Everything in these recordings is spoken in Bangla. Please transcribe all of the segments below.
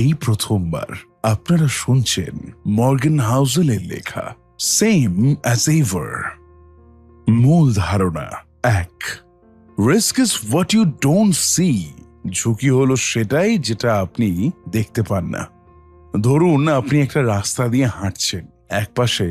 এই প্রথমবার আপনারা শুনছেন মর্গান হাউজেলের লেখা সেম অ্যাজ এভার। মূল ধারণা 1, risk is what you don't see. ঝুঁকি হলো সেটাই যেটা আপনি দেখতে পান না। ধরুন আপনি একটা রাস্তা দিয়ে হাঁটছেন, এক পাশে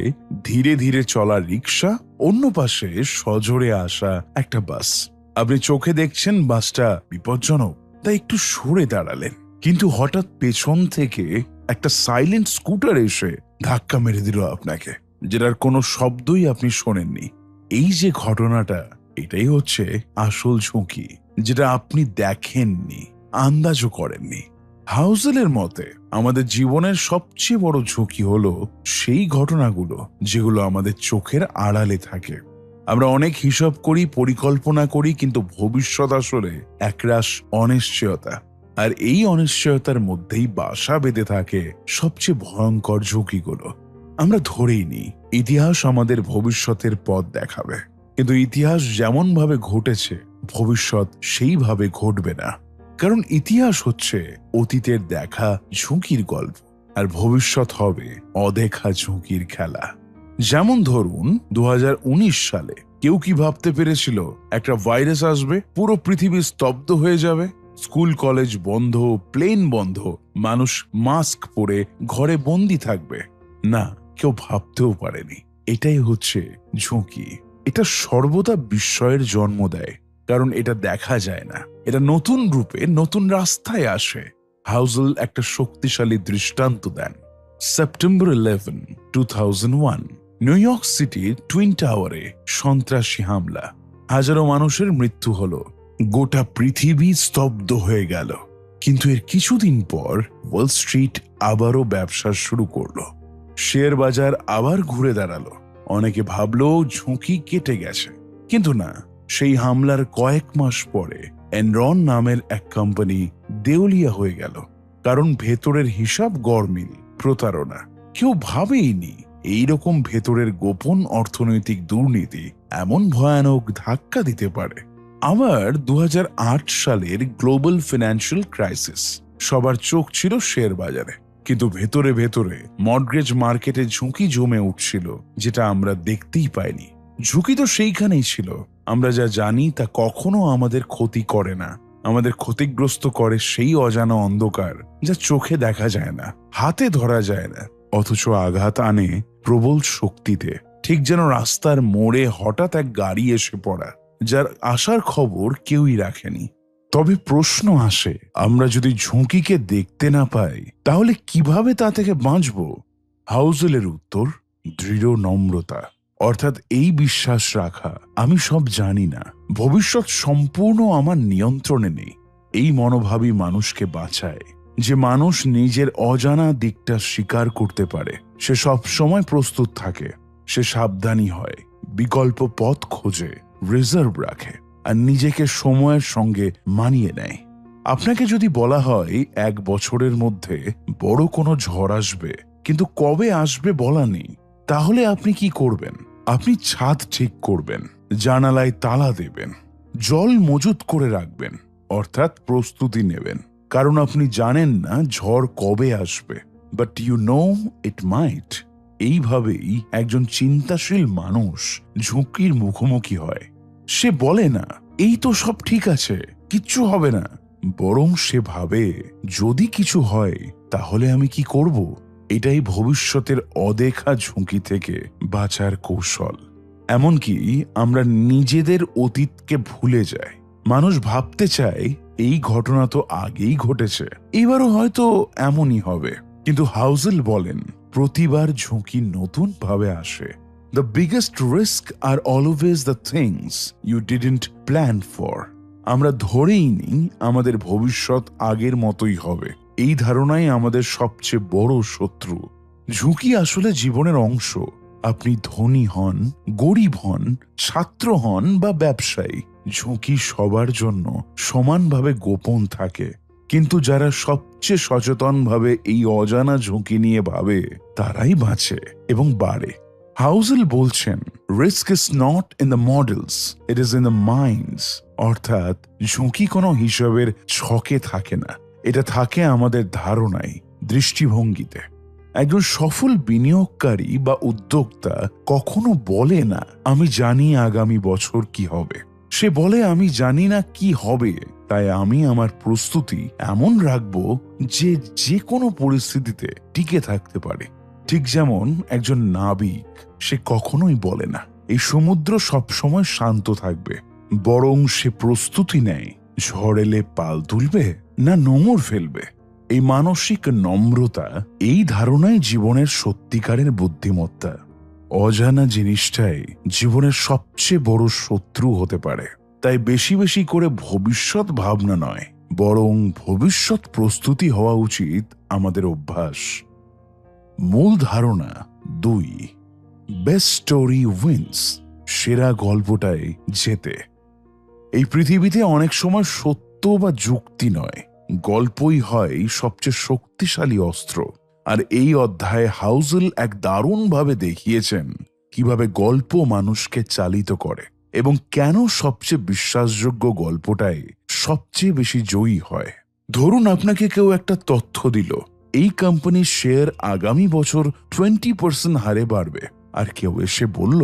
ধীরে ধীরে চলা রিক্সা, অন্য পাশে সজোরে আসা একটা বাস। আপনি চোখে দেখছেন বাসটা বিপজ্জনক, তাই একটু সরে দাঁড়ালেন, কিন্তু হঠাৎ পেছন থেকে একটা সাইলেন্ট স্কুটার এসে ধাক্কা মেরে দিল আপনাকে, যেটার কোনো শব্দই আপনি শোনেননি। এই যে ঘটনাটা, এটাই হচ্ছে আসল ঝুঁকি, যেটা আপনি দেখেননি, আন্দাজও করেননি। হাউজেলের মতে আমাদের জীবনের সবচেয়ে বড় ঝুঁকি হলো সেই ঘটনাগুলো যেগুলো আমাদের চোখের আড়ালে থাকে। আমরা অনেক হিসাব করি, পরিকল্পনা করি, কিন্তু ভবিষ্যৎ আসলে একরাশ অনিশ্চয়তা। আর এই অনিশ্চয়তার মধ্যেই বাসা বেঁধে থাকে সবচেয়ে ভয়ঙ্কর ঝুঁকিগুলো। আমরা ধরেই নিই ইতিহাস আমাদের ভবিষ্যতের পথ দেখাবে, কিন্তু ইতিহাস যেমন ভাবে ঘটেছে ভবিষ্যৎ সেইভাবে ঘটবে না। কারণ ইতিহাস হচ্ছে অতীতের দেখা ঝুঁকির গল্প, আর ভবিষ্যৎ হবে অদেখা ঝুঁকির খেলা। যেমন ধরুন 2019 সালে কেউ কি ভাবতে পেরেছিল একটা ভাইরাস আসবে, পুরো পৃথিবী স্তব্ধ হয়ে যাবে, স্কুল কলেজ বন্ধ, প্লেন বন্ধ, মানুষ মাস্ক পরে ঘরে বন্দি থাকবে? না, কেউ ভাবতেও পারেনি। এটাই হচ্ছে ঝুঁকি। এটা সর্বদা বিস্ময়ের জন্ম দেয়, কারণ এটা দেখা যায় না, এটা নতুন রূপে নতুন রাস্তায় আসে। হাউজেল একটা শক্তিশালী দৃষ্টান্ত দেন। সেপ্টেম্বর 11, 2001 নিউ ইয়র্ক সিটির টুইন টাওয়ারে সন্ত্রাসী হামলা, হাজারো মানুষের মৃত্যু হলো, গোটা পৃথিবী স্তব্ধ হয়ে গেল। কিন্তু এর কিছুদিন পর ওয়াল স্ট্রিট আবারও ব্যবসা শুরু করলো, শেয়ার বাজার আবার ঘুরে দাঁড়ালো। অনেকে ভাবলো ঝুঁকি কেটে গেছে, কিন্তু না। সেই হামলার কয়েক মাস পরে এনরন নামের এক কোম্পানি দেউলিয়া হয়ে গেল, কারণ ভেতরের হিসাব গরমিল, প্রতারণা। কেউ ভাবেইনি এইরকম ভেতরের গোপন অর্থনৈতিক দুর্নীতি এমন ভয়ানক ধাক্কা দিতে পারে। আবার 2008 সালের গ্লোবাল ফিনান্সিয়াল ক্রাইসিস, সবার চোখ ছিল শেয়ার বাজারে, কিন্তু ভেতরে ভেতরে মর্টগেজ মার্কেটে ঝুঁকি জমে উঠছিল, যেটা আমরা দেখতেই পাইনি। ঝুঁকি তো সেইখানেই ছিল। আমরা যা জানি তা কখনো আমাদের ক্ষতি করে না, আমাদের ক্ষতিগ্রস্ত করে সেই অজানা অন্ধকার যা চোখে দেখা যায় না, হাতে ধরা যায় না, অথচ আঘাত আনে প্রবল শক্তিতে। ঠিক যেন রাস্তার মোড়ে হঠাৎ এক গাড়ি এসে পড়া, যার আসার খবর কেউই রাখেনি। তবে প্রশ্ন আসে, আমরা যদি ঝুঁকিকে দেখতে না পাই, তাহলে কিভাবে তা থেকে বাঁচব? হাউজেলের উত্তর দৃঢ় নম্রতা, অর্থাৎ এই বিশ্বাস রাখা আমি সব জানি না, ভবিষ্যৎ সম্পূর্ণ আমার নিয়ন্ত্রণে নেই। এই মনোভাবই মানুষকে বাঁচায়। যে মানুষ নিজের অজানা দিকটা স্বীকার করতে পারে, সে সব সময় প্রস্তুত থাকে, সে সাবধানী হয়, বিকল্প পথ খোঁজে, রিজার্ভ রাখে, আর নিজেকে সময়ের সঙ্গে মানিয়ে নেয়। আপনাকে যদি বলা হয় 1 বছরের মধ্যে বড় কোনো ঝড় আসবে, কিন্তু কবে আসবে বলা নেই, তাহলে আপনি কি করবেন? আপনি ছাদ ঠিক করবেন, জানালায় তালা দেবেন, জল মজুত করে রাখবেন, অর্থাৎ প্রস্তুতি নেবেন, কারণ আপনি জানেন না ঝড় কবে আসবে, বাট ইউ নো ইট মাইট। এইভাবেই একজন চিন্তাশীল মানুষ ঝুঁকির মুখোমুখি হয়। সে বলে না এই তো সব ঠিক আছে, কিচ্ছু হবে না, বরং সে ভাবে যদি কিছু হয় তাহলে আমি কি করব? এটাই ভবিষ্যতের অদেখা ঝুঁকি থেকে বাঁচার কৌশল। এমনকি আমরা নিজেদের অতীতকে ভুলে যাই। মানুষ ভাবতে চায় এই ঘটনা তো আগেই ঘটেছে, এবারও হয়তো এমনই হবে, কিন্তু হাউজেল বলেন প্রতিবার ঝুঁকি নতুন ভাবে আসে। The biggest risk are always the things you didn't plan for. আমরা ধরেই নিই আমাদের ভবিষ্যৎ আগের মতোই হবে। এই ধারণাই আমাদের সবচেয়ে বড় শত্রু। ঝুঁকি আসলে জীবনের অংশ। আপনি ধনী হন, গরিব হন, ছাত্র হন বা ব্যবসায়ী, ঝুঁকি সবার জন্য সমানভাবে গোপন থাকে। কিন্তু যারা সবচেয়ে সচেতনভাবে এই অজানা ঝুঁকি নিয়ে ভাবে, তারাই বাঁচে এবং বাড়ে। হাউজেল বলছেন, risk is not in the models, it is in the minds. অর্থাৎ ঝুঁকি কোনো হিসাবের ছকে থাকে না, এটা থাকে আমাদের ধারণায়, দৃষ্টিভঙ্গিতে। একজন সফল বিনিয়োগকারী বা উদ্যোক্তা কখনো বলে না আমি জানি আগামী বছর কি হবে। সে বলে আমি জানি না কি হবে, তাই আমি আমার প্রস্তুতি এমন রাখবো যে যে কোনো পরিস্থিতিতে টিকে থাকতে পারে। ঠিক যেমন একজন নাবিক, সে কখনোই বলে না এই সমুদ্র সবসময় শান্ত থাকবে, বরং সে প্রস্তুতি নেয় ঝড় এলে পাল তুলবে না নোঙর ফেলবে। এই মানসিক নম্রতা, এই ধারণাই জীবনের সত্যিকারের বুদ্ধিমত্তা। অজানা জিনিসটাই জীবনের সবচেয়ে বড় শত্রু হতে পারে। তাই বেশি বেশি করে ভবিষ্যৎ ভাবনা নয়, বরং ভবিষ্যৎ প্রস্তুতি হওয়া উচিত আমাদের অভ্যাস। মূল ধারণা 2, বেস্ট স্টোরি উইন্স। সেরা গল্পটাই জেতে। এই পৃথিবীতে অনেক সময় সত্য বা যুক্তি নয়, গল্পই হয় সবচেয়ে শক্তিশালী অস্ত্র। আর এই অধ্যায়ে হাউজেল এক দারুণভাবে দেখিয়েছেন কিভাবে গল্প মানুষকে চালিত করে এবং কেন সবচেয়ে বিশ্বাসযোগ্য গল্পটাই সবচেয়ে বেশি জয়ী হয়। ধরুন আপনাকে কেউ একটা তথ্য দিল, এই কোম্পানির শেয়ার আগামী বছর 20% হারে বাড়বে। আর কেউ এসে বলল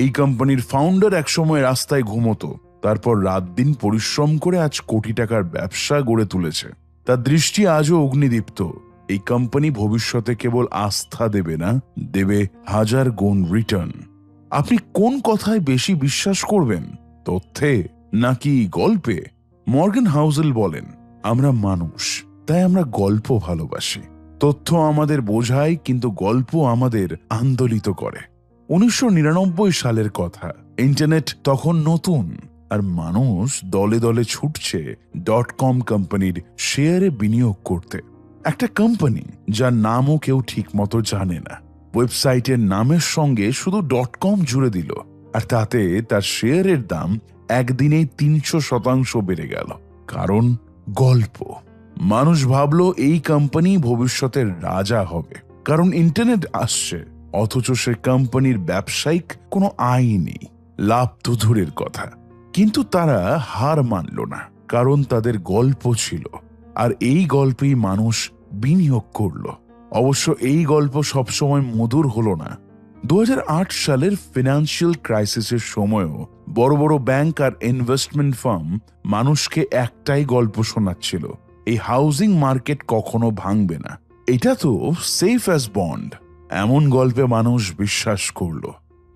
এই কোম্পানির ফাউন্ডার একসময় রাস্তায় ঘুমোতো, তারপর রাত দিন পরিশ্রম করে আজ কোটি টাকার ব্যবসা গড়ে তুলেছে। তার দৃষ্টি আজও অগ্নিদীপ্ত। এই কোম্পানি ভবিষ্যতে কেবল আস্থা দেবে না, দেবে 1000 গুণ রিটার্ন। আপনি কোন কথায় বেশি বিশ্বাস করবেন, তথ্যে নাকি গল্পে? মর্গান হাউজেল বলেন, আমরা মানুষ, তাই আমরা গল্প ভালোবাসি। তথ্য আমাদের বোঝায়, কিন্তু গল্প আমাদের আন্দোলিত করে। 1999 সালের কথা। ইন্টারনেট তখন নতুন, আর মানুষ দলে দলে ছুটছে .com কোম্পানির শেয়ারে বিনিয়োগ করতে। একটা কোম্পানি যার নামও কেউ ঠিক মতো জানে না, ওয়েবসাইটের নামের সঙ্গে শুধু .com জুড়ে দিল, আর তাতে তার শেয়ারের দাম একদিনেই 300% বেড়ে গেল। কারণ গল্প। মানুষ ভাবল এই কোম্পানি ভবিষ্যতের রাজা হবে, কারণ ইন্টারনেট আসছে। অথচ সে কোম্পানির ব্যবসায়িক কোনো আয় নেই, লাভ তো দূরের কথা। কিন্তু তারা হার মানল না, কারণ তাদের গল্প ছিল, আর এই গল্পেই মানুষ বিনিয়োগ করল। অবশ্য এই গল্প সবসময় মধুর হলো না। 2008 সালের ফিনান্সিয়াল ক্রাইসিসের সময়ও বড় বড় ব্যাংক আর ইনভেস্টমেন্ট ফার্ম মানুষকে একটাই গল্প শোনাচ্ছিল, এই হাউজিং মার্কেট কখনো ভাঙবে না, এটা তো সেফ অ্যাজ বন্ড। এমন গল্পে মানুষ বিশ্বাস করল।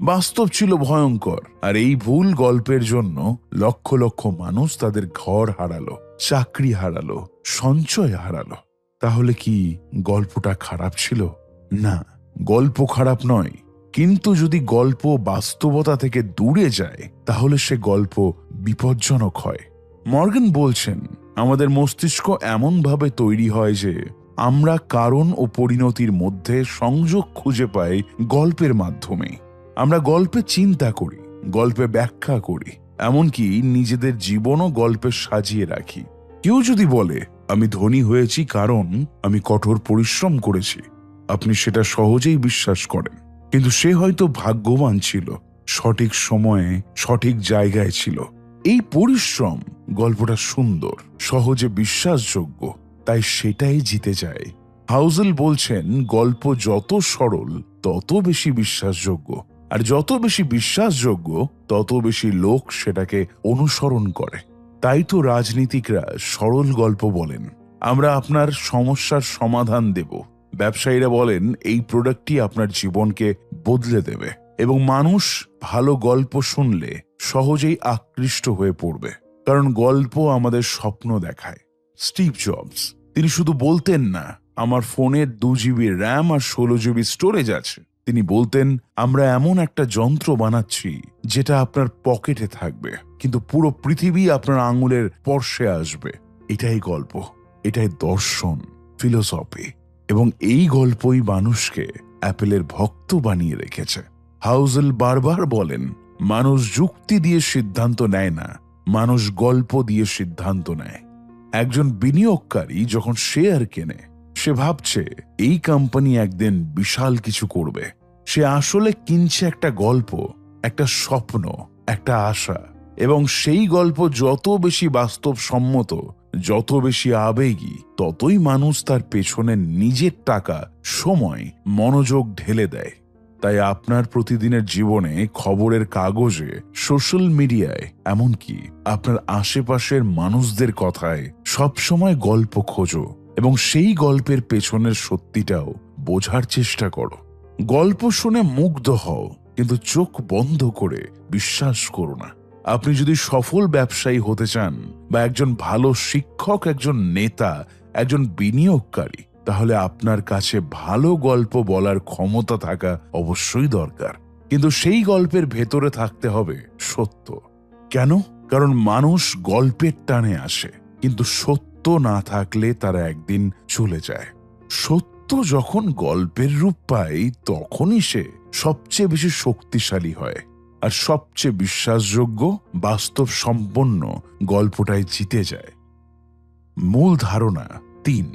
বাস্তব ছিল ভয়ঙ্কর, আর এই ভুল গল্পের জন্য লক্ষ লক্ষ মানুষ তাদের ঘর হারালো, চাকরি হারালো, সঞ্চয় হারালো। তাহলে কি গল্পটা খারাপ ছিল? না, গল্প খারাপ নয়, কিন্তু যদি গল্প বাস্তবতা থেকে দূরে যায় তাহলে সে গল্প বিপজ্জনক হয়। মর্গান বলছেন, আমাদের মস্তিষ্ক এমনভাবে তৈরি হয় যে আমরা কারণ ও পরিণতির মধ্যে সংযোগ খুঁজে পাই গল্পের মাধ্যমে। আমরা গল্পে চিন্তা করি, গল্পে ব্যাখ্যা করি, এমনকি নিজেদের জীবনও গল্পে সাজিয়ে রাখি। কেউ যদি বলে আমি ধনী হয়েছি কারণ আমি কঠোর পরিশ্রম করেছি, আপনি সেটা সহজেই বিশ্বাস করেন। কিন্তু সে হয়তো ভাগ্যবান ছিল, সঠিক সময়ে সঠিক জায়গায় ছিল। এই পরিশ্রম গল্পটা সুন্দর, সহজে বিশ্বাসযোগ্য, তাই সেটাই জিতে যায়। হাউজেল বলছেন, গল্প যত সরল তত বেশি বিশ্বাসযোগ্য, আর যত বেশি বিশ্বাসযোগ্য তত বেশি লোক সেটাকে অনুসরণ করে। তাই তো রাজনীতিকরা সরল গল্প বলেন, আমরা আপনার সমস্যার সমাধান দেব। ব্যবসায়ীরা বলেন এই প্রোডাক্টটি আপনার জীবনকে বদলে দেবে। এবং মানুষ ভালো গল্প শুনলে সহজেই আকৃষ্ট হয়ে পড়বে, কারণ গল্প আমাদের স্বপ্ন দেখায়। স্টিভ জবস, তিনি শুধু বলতেন না আমার ফোনের 2 GB র্যাম আর 16 GB স্টোরেজ আছে, তিনি বলতেন আমরা এমন একটা যন্ত্র বানাচ্ছি যেটা আপনার পকেটে থাকবে, কিন্তু পুরো পৃথিবী আপনার আঙুলের স্পর্শে আসবে। এটাই গল্প, এটাই দর্শন, ফিলোসফি, এবং এই গল্পই মানুষকে অ্যাপেলের ভক্ত বানিয়ে রেখেছে। হাউজেল বারবার বলেন, মানুষ যুক্তি দিয়ে সিদ্ধান্ত নেয় না, মানুষ গল্প দিয়ে সিদ্ধান্ত নেয়। একজন বিনিয়োগকারী যখন শেয়ার কেনে, সে ভাবছে এই কোম্পানি একদিন বিশাল কিছু করবে। সে আসলে কিনছে একটা গল্প, একটা স্বপ্ন, একটা আশা। এবং সেই গল্প যত বেশি বাস্তবসম্মত, যত বেশি আবেগী ততই মানুষ তার পেছনে নিজের টাকা, সময়, মনোযোগ ঢেলে দেয়। তাই আপনার প্রতিদিনের জীবনে, খবরের কাগজে, সোশ্যাল মিডিয়ায়, এমনকি আপনার আশেপাশের মানুষদের কথায় সবসময় গল্প খোঁজো এবং সেই গল্পের পেছনের সত্যিটাও বোঝার চেষ্টা করো। গল্প শুনে মুগ্ধ হও, কিন্তু চোখ বন্ধ করে বিশ্বাস করো না। আপনি যদি সফল ব্যবসায়ী হতে চান, বা একজন ভালো শিক্ষক, একজন নেতা, একজন বিনিয়োগকারী, তাহলে আপনার কাছে ভালো গল্প বলার ক্ষমতা থাকা অবশ্যই দরকার। কিন্তু সেই গল্পের ভেতরে থাকতে হবে সত্য। কেন? কারণ মানুষ গল্পের টানে আসে, কিন্তু সত্য না থাকলে তারা একদিন চলে যায়। সত্য যখন গল্পের রূপ পায়, তখনই সে সবচেয়ে বেশি শক্তিশালী হয়। আর সবচেয়ে বিশ্বাসযোগ্য, বাস্তব সম্পন্ন গল্পটাই জিতে যায়। মূল ধারণা 3,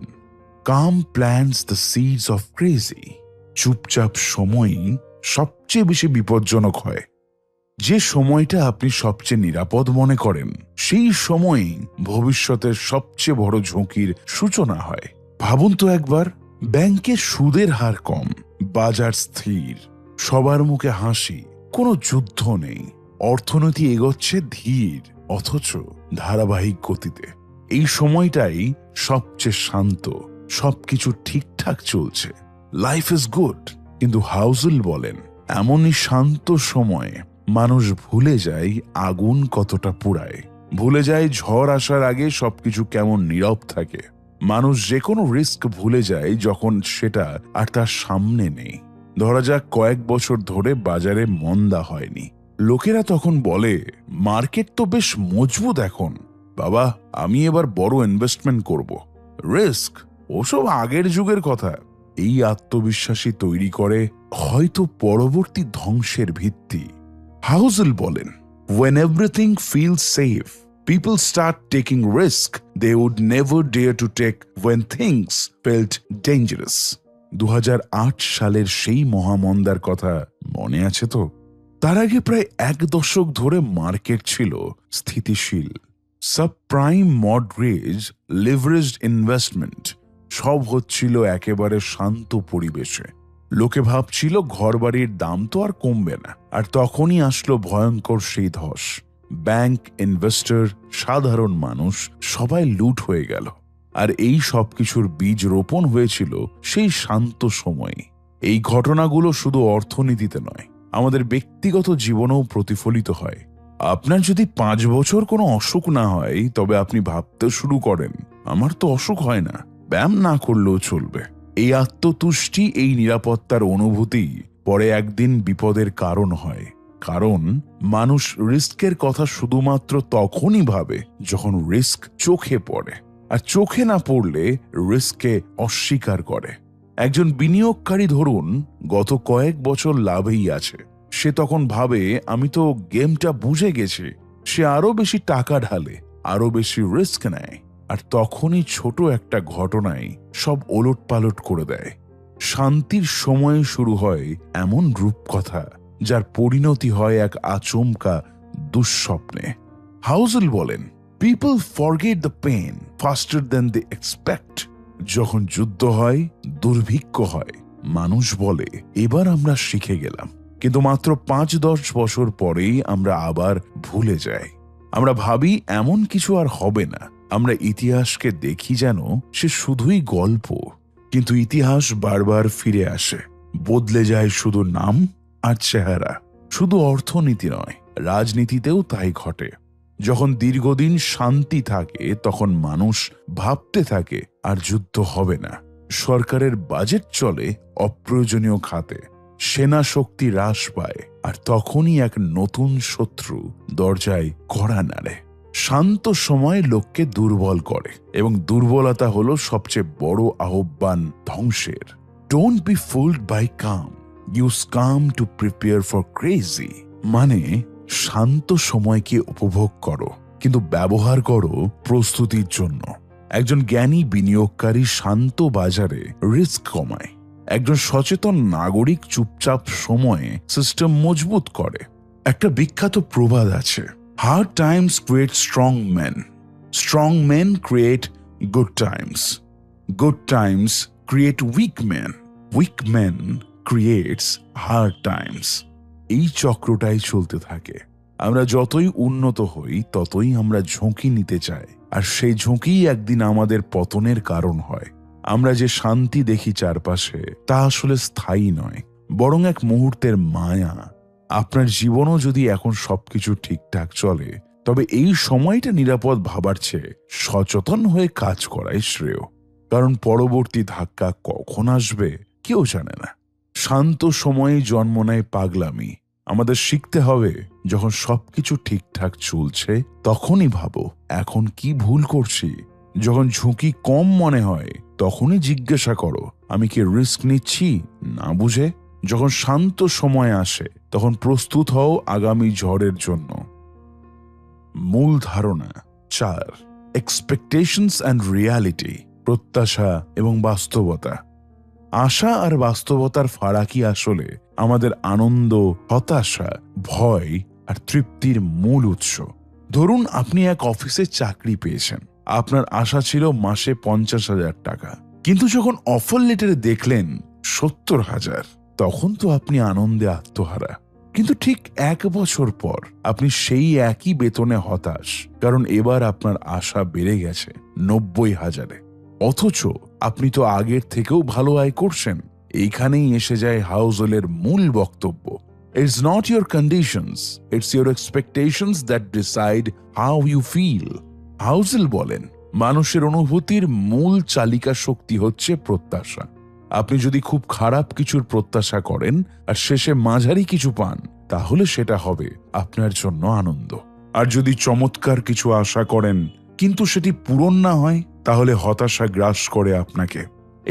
come plants the seeds of crazy. চুপচাপ সময়ই সবচেয়ে বেশি বিপজ্জনক হয়। যে সময়টা আপনি সবচেয়ে নিরাপদ মনে করেন, সেই সময়ই ভবিষ্যতের সবচেয়ে বড় ঝুঁকির সূচনা হয়। ভাবুন তো একবার, ব্যাংকে সুদের হার কম, বাজার স্থির, সবার মুখে হাসি, কোনো যুদ্ধ নেই, অর্থনীতি এগোচ্ছে ধীর অথচ ধারাবাহিক গতিতে। এই সময়টাই সবচেয়ে শান্ত, সবকিছু ঠিকঠাক চলছে, লাইফ ইজ গুড। কিন্তু হাউজেল বলেন, এমনই শান্ত সময়ে মানুষ ভুলে যায় আগুন কতটা পুড়ায়, ভুলে যায় ঝড় আসার আগে সবকিছু কেমন নীরব থাকে। মানুষ যে কোনো রিস্ক ভুলে যায় যখন সেটা আর তার সামনে নেই। ধরা যাক কয়েক বছর ধরে বাজারে মন্দা হয়নি, লোকেরা তখন বলে, মার্কেট তো বেশ মজবুত এখন, বাবা আমি এবার বড় ইনভেস্টমেন্ট করব। রিস্ক ওসব আগের যুগের কথা। এই আত্মবিশ্বাসী তৈরি করে হয়তো পরবর্তী ধ্বংসের ভিত্তি। হাউজেল বলেন, when everything feels safe, people start taking risk they would never dare to take when things felt dangerous। 2008 সালের সেই মহামন্দার কথা মনে আছে তো? তার আগে প্রায় 1 দশক ধরে মার্কেট ছিল স্থিতিশীল। সাবপ্রাইম মর্টগেজ, লিভারেজড ইনভেস্টমেন্ট সব হচ্ছিল একেবারে শান্ত পরিবেশে। লোকে ভাবছিল ঘরবাড়ির দাম তো আর কমবে না। আর তখনই আসলো ভয়ঙ্কর সেই ধস। ব্যাংক, ইনভেস্টর, সাধারণ মানুষ সবাই লুট হয়ে গেল। আর এই সবকিছুর বীজ রোপণ হয়েছিল সেই শান্ত সময়ে। এই ঘটনাগুলো শুধু অর্থনীতিতে নয়, আমাদের ব্যক্তিগত জীবনেও প্রতিফলিত হয়। আপনার যদি 5 বছর কোনো অসুখ না হয়, তবে আপনি ভাবতে শুরু করেন, আমার তো অসুখ হয় না, ব্যায়াম না করলেও চলবে। এই আত্মতুষ্টি, এই নিরাপত্তার অনুভূতি পরে একদিন বিপদের কারণ হয়। কারণ মানুষ রিস্কের কথা শুধুমাত্র তখনই ভাবে যখন রিস্ক চোখে পড়ে, আর চোখে না পড়লে রিস্ককে অস্বীকার করে। একজন বিনিয়োগকারী ধরুন গত কয়েক বছর লাভেই আছে, সে তখন ভাবে আমি তো গেমটা বুঝে গেছি। সে আরো বেশি টাকা ঢালে, আরো বেশি রিস্ক নেয়, আর তখনই ছোট একটা ঘটনায় সব ওলটপালট করে দেয়। শান্তির সময়ে শুরু হয় এমন রূপকথা যার পরিণতি হয় এক আচমকা দুঃস্বপ্নে। হাউজেল বলেন, people forget the pain faster than they expect. যখন যুদ্ধ হয়, দুর্ভিক্ষ হয়, মানুষ বলে এবার আমরা শিখে গেলাম। কিন্তু মাত্র 5-10 বছর পরেই আমরা আবার ভুলে যাই। আমরা ভাবি এমন কিছু আর হবে না। আমরা ইতিহাসকে দেখি যেন সে শুধুই গল্প, কিন্তু ইতিহাস বারবার ফিরে আসে। বদলে যায় শুধু নাম আর চেহারা। শুধু অর্থনীতি নয়, রাজনীতিতেও তাই ঘটে। যখন দীর্ঘদিন শান্তি থাকে, তখন মানুষ ভাবতে থাকে আর যুদ্ধ হবে না। সরকারের বাজেট চলে অপ্রয়োজনীয় খাতে, সেনা শক্তি হ্রাস পায়, আর তখনই এক নতুন শত্রু দরজায় কড়া নাড়ে। শান্ত সময় লোককে দুর্বল করে, এবং দুর্বলতা হলো সবচেয়ে বড় আহ্বান ধ্বংসের। Don't be fooled by calm, use calm to prepare for crazy. মানে শান্ত সময়কে উপভোগ করো, কিন্তু ব্যবহার করো প্রস্তুতির জন্য। একজন জ্ঞানী বিনিয়োগকারী শান্ত বাজারে রিস্ক কমায়। একজন সচেতন নাগরিক চুপচাপ সময়ে সিস্টেম মজবুত করে। একটা বিখ্যাত প্রবাদ আছে, hard Times create strong man, Strong men create good times. Good times create weak men. Weak men creates hard times. এই চক্রটাই চলতে থাকে। আমরা যতই উন্নত হই ততই আমরা ঝুঁকি নিতে চাই, আর সেই ঝুঁকিই একদিন আমাদের পতনের কারণ হয়। আমরা যে শান্তি দেখি চারপাশে তা আসলে স্থায়ী নয়, বরং এক মুহূর্তের মায়া। আপনার জীবনও যদি এখন সবকিছু ঠিকঠাক চলে, তবে এই সময়টা নিরাপদ ভাবার চেয়ে সচেতন হয়ে কাজ করাই শ্রেয়। কারণ পরবর্তী ধাক্কা কখন আসবে কেউ জানে না। শান্ত সময়ে জন্ম নেয় পাগলামি। আমাদের শিখতে হবে, যখন সবকিছু ঠিকঠাক চলছে তখনই ভাবো এখন কি ভুল করছি। যখন ঝুঁকি কম মনে হয় তখনই জিজ্ঞাসা করো আমি কি রিস্ক নিচ্ছি না বুঝে। যখন শান্ত সময় আসে তখন প্রস্তুত হও আগামী ঝড়ের জন্য। মূল ধারণা 4, এক্সপেকটেশনস অ্যান্ড রিয়ালিটি, প্রত্যাশা এবং বাস্তবতা। আশা আর বাস্তবতার ফারাকই আসলে আমাদের আনন্দ, হতাশা, ভয় আর তৃপ্তির মূল উৎস। ধরুন আপনি এক অফিসে চাকরি পেয়েছেন। আপনার আশা ছিল মাসে 50,000 টাকা, কিন্তু যখন অফার লেটারে দেখলেন 70,000, তখন তো আপনি আনন্দে আত্মহারা। কিন্তু ঠিক 1 বছর পর আপনি সেই একই বেতনে হতাশ, কারণ এবার আপনার আশা বেড়ে গেছে 90,000-এ। অথচ আপনি তো আগের থেকেও ভালো আয় করছেন। এইখানেই এসে যায় হাউজেলের মূল বক্তব্য। It's not your conditions, it's your expectations that decide how you feel. Housel বলেন, মানুষের অনুভূতির মূল চালিকা শক্তি হচ্ছে প্রত্যাশা। আপনি যদি খুব খারাপ কিছুর প্রত্যাশা করেন আর শেষে মাঝারি কিছু পান, তাহলে সেটা হবে আপনার জন্য আনন্দ। আর যদি চমৎকার কিছু আশা করেন কিন্তু সেটি পূরণ না হয়, তাহলে হতাশা গ্রাস করে আপনাকে।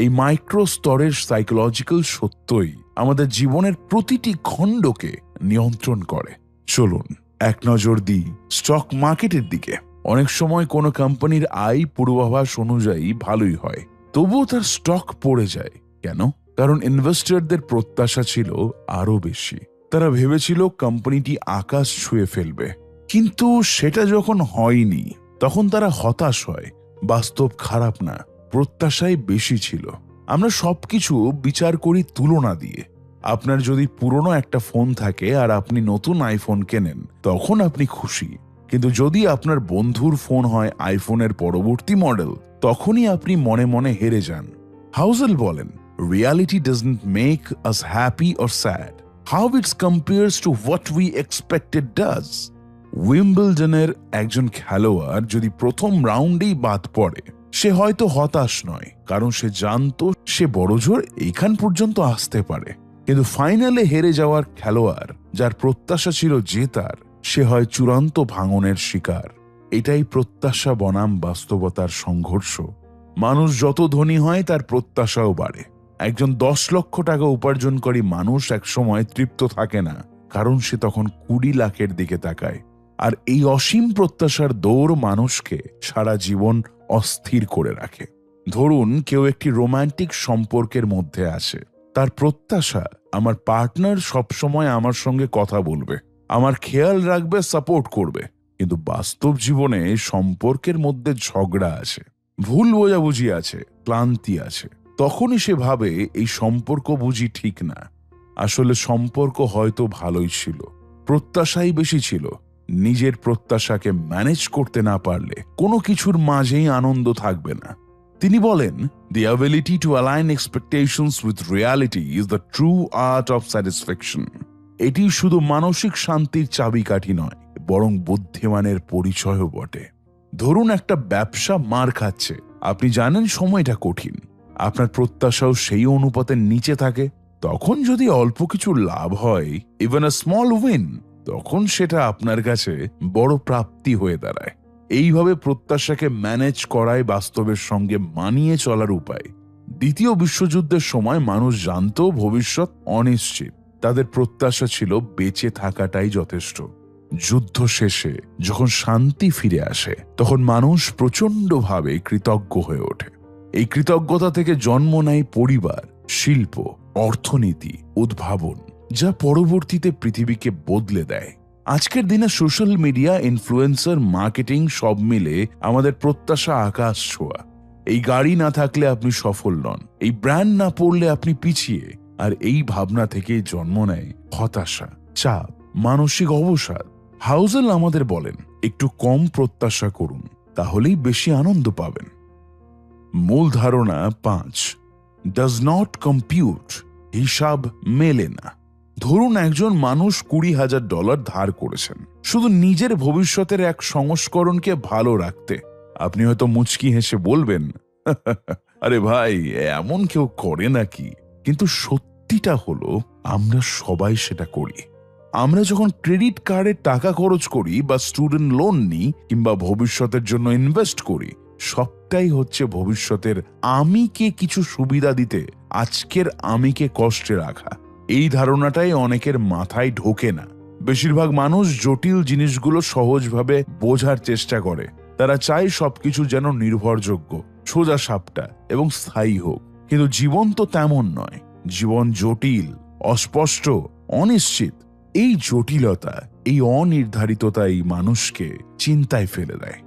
এই মাইক্রো স্তরের সাইকোলজিক্যাল সত্যই আমাদের জীবনের প্রতিটি খণ্ডকে নিয়ন্ত্রণ করে। চলুন এক নজর দিই স্টক মার্কেটের দিকে। অনেক সময় কোনো কোম্পানির আয় পূর্বাভাস অনুযায়ী ভালোই হয়, তবুও তার স্টক পড়ে যায়। কেন? কারণ ইনভেস্টরদের প্রত্যাশা ছিল আরো বেশি। তারা ভেবেছিল কোম্পানিটি আকাশ ছুঁয়ে ফেলবে, কিন্তু সেটা যখন হয়নি তখন তারা হতাশ হয়। বাস্তব খারাপ না, প্রত্যাশাই বেশি ছিল। আমরা সবকিছু বিচার করি তুলনা দিয়ে। আপনার যদি পুরনো একটা ফোন থাকে আর আপনি নতুন আইফোন কেনেন, তখন আপনি খুশি। কিন্তু যদি আপনার বন্ধুর ফোন হয় আইফোনের পরবর্তী মডেল, তখনই আপনি মনে মনে হেরে যান। হাউজেল বলেন, reality doesn't make us happy or sad, how it's compares to what we expected does. উইম্বলডনের একজন খেলোয়াড় যদি প্রথম রাউন্ডেই বাদ পড়ে, সে হয়তো হতাশ নয়, কারণ সে জানতো সে বড়জোর এইখান পর্যন্ত আসতে পারে। কিন্তু ফাইনালে হেরে যাওয়ার খেলোয়াড়, যার প্রত্যাশা ছিল জেতার, সে হয় চূড়ান্ত ভাঙনের শিকার। এটাই প্রত্যাশা বনাম বাস্তবতার সংঘর্ষ। মানুষ যত ধনী হয় তার প্রত্যাশাও বাড়ে। একজন 10 লক্ষ টাকা উপার্জনকারী মানুষ এক সময় তৃপ্ত থাকে না, কারণ সে তখন 20 লাখের দিকে তাকায়। আর এই অসীম প্রত্যাশার দৌড় মানুষকে সারা জীবন অস্থির করে রাখে। ধরুন কেউ একটি রোমান্টিক সম্পর্কের মধ্যে আছে। তার প্রত্যাশা, আমার পার্টনার সবসময় আমার সঙ্গে কথা বলবে, আমার খেয়াল রাখবে, সাপোর্ট করবে। কিন্তু বাস্তব জীবনে সম্পর্কের মধ্যে ঝগড়া আছে, ভুল বোঝাবুঝি আছে, ক্লান্তি আছে। তখনই সে ভাবে এই সম্পর্ক বুঝি ঠিক না। আসলে সম্পর্ক হয়তো ভালোই ছিল, প্রত্যাশাই বেশি ছিল। নিজের প্রত্যাশাকে ম্যানেজ করতে না পারলে কোনো কিছুর মাঝেই আনন্দ থাকবে না। তিনি বলেন, the ability to align expectations with reality is the true art of satisfaction. এটি শুধু মানসিক শান্তির চাবিকাঠি নয়, বরং বুদ্ধিমানের পরিচয়ও বটে। ধরুন একটা ব্যবসা মার খাচ্ছে, আপনি জানেন সময়টা কঠিন, আপনার প্রত্যাশাও সেই অনুপাতের নিচে থাকে। তখন যদি অল্প কিছু লাভ হয়, ইভেন আ স্মল উইন, তখন সেটা আপনার কাছে বড় প্রাপ্তি হয়ে দাঁড়ায়। এইভাবে প্রত্যাশাকে ম্যানেজ করাই বাস্তবের সঙ্গে মানিয়ে চলার উপায়। দ্বিতীয় বিশ্বযুদ্ধের সময় মানুষ জানত ভবিষ্যৎ অনিশ্চিত। তাদের প্রত্যাশা ছিল বেঁচে থাকাটাই যথেষ্ট। যুদ্ধ শেষে যখন শান্তি ফিরে আসে, তখন মানুষ প্রচণ্ডভাবে কৃতজ্ঞ হয়ে ওঠে। এই কৃতজ্ঞতা থেকে জন্ম নেয় পরিবার, শিল্প, অর্থনীতি, উদ্ভাবন, যা পরবর্তীতে পৃথিবীকে বদলে দেয়। আজকের দিনে সোশ্যাল মিডিয়া, ইনফ্লুয়েন্সার, মার্কেটিং সব মিলে আমাদের প্রত্যাশা আকাশ ছোঁয়া। এই গাড়ি না থাকলে আপনি সফল নন, এই ব্র্যান্ড না পড়লে আপনি পিছিয়ে। আর এই ভাবনা থেকেই জন্ম নেয় হতাশা, চাপ, মানসিক অবসাদ। হাউজেল আমাদের বলেন, একটু কম প্রত্যাশা করুন, তাহলেই বেশি আনন্দ পাবেন। মূল ধারণা 5, ডাজ নট কম্পিউট, হিসাব মেলে না। ধরুন একজন মানুষ $20,000 ধার করেছেন শুধু নিজের ভবিষ্যতের এক সংস্করণকে ভালো রাখতে। আপনি হয়তো মুচকি হেসে বলবেন, আরে ভাই, এমন কেউ করে নাকি? কিন্তু সত্যিটা হলো, আমরা সবাই সেটা করি। আমরা যখন ক্রেডিট কার্ডে টাকা খরচ করি বা স্টুডেন্ট লোন নিই কিংবা ভবিষ্যতের জন্য ইনভেস্ট করি, সবটাই হচ্ছে ভবিষ্যতের আমিকে কিছু সুবিধা দিতে আজকের আমিকে কষ্টে রাখা। এই ধারণাটাই অনেকের মাথায় ঢোকে না। বেশিরভাগ মানুষ জটিল জিনিসগুলো সহজভাবে বোঝার চেষ্টা করে। তারা চায় সবকিছু যেন নির্ভরযোগ্য, সোজা সাপটা এবং স্থায়ী হোক। কিন্তু জীবন তো তেমন নয়। জীবন জটিল, অস্পষ্ট, অনিশ্চিত। এই জটিলতা, এই অনির্ধারিততাই মানুষকে চিন্তায় ফেলে দেয়।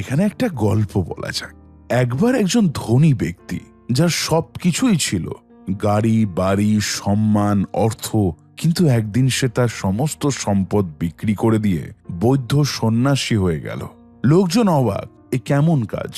এখানে একটা গল্প বলা যাক। একবার একজন ধনী ব্যক্তি, যার সবকিছুই ছিল, গাড়ি, বাড়ি, সম্মান, অর্থ, কিন্তু একদিন সে তার সমস্ত সম্পদ বিক্রি করে দিয়ে বৌদ্ধ সন্ন্যাসী হয়ে গেল। লোকজন অবাক, এ কেমন কাজ?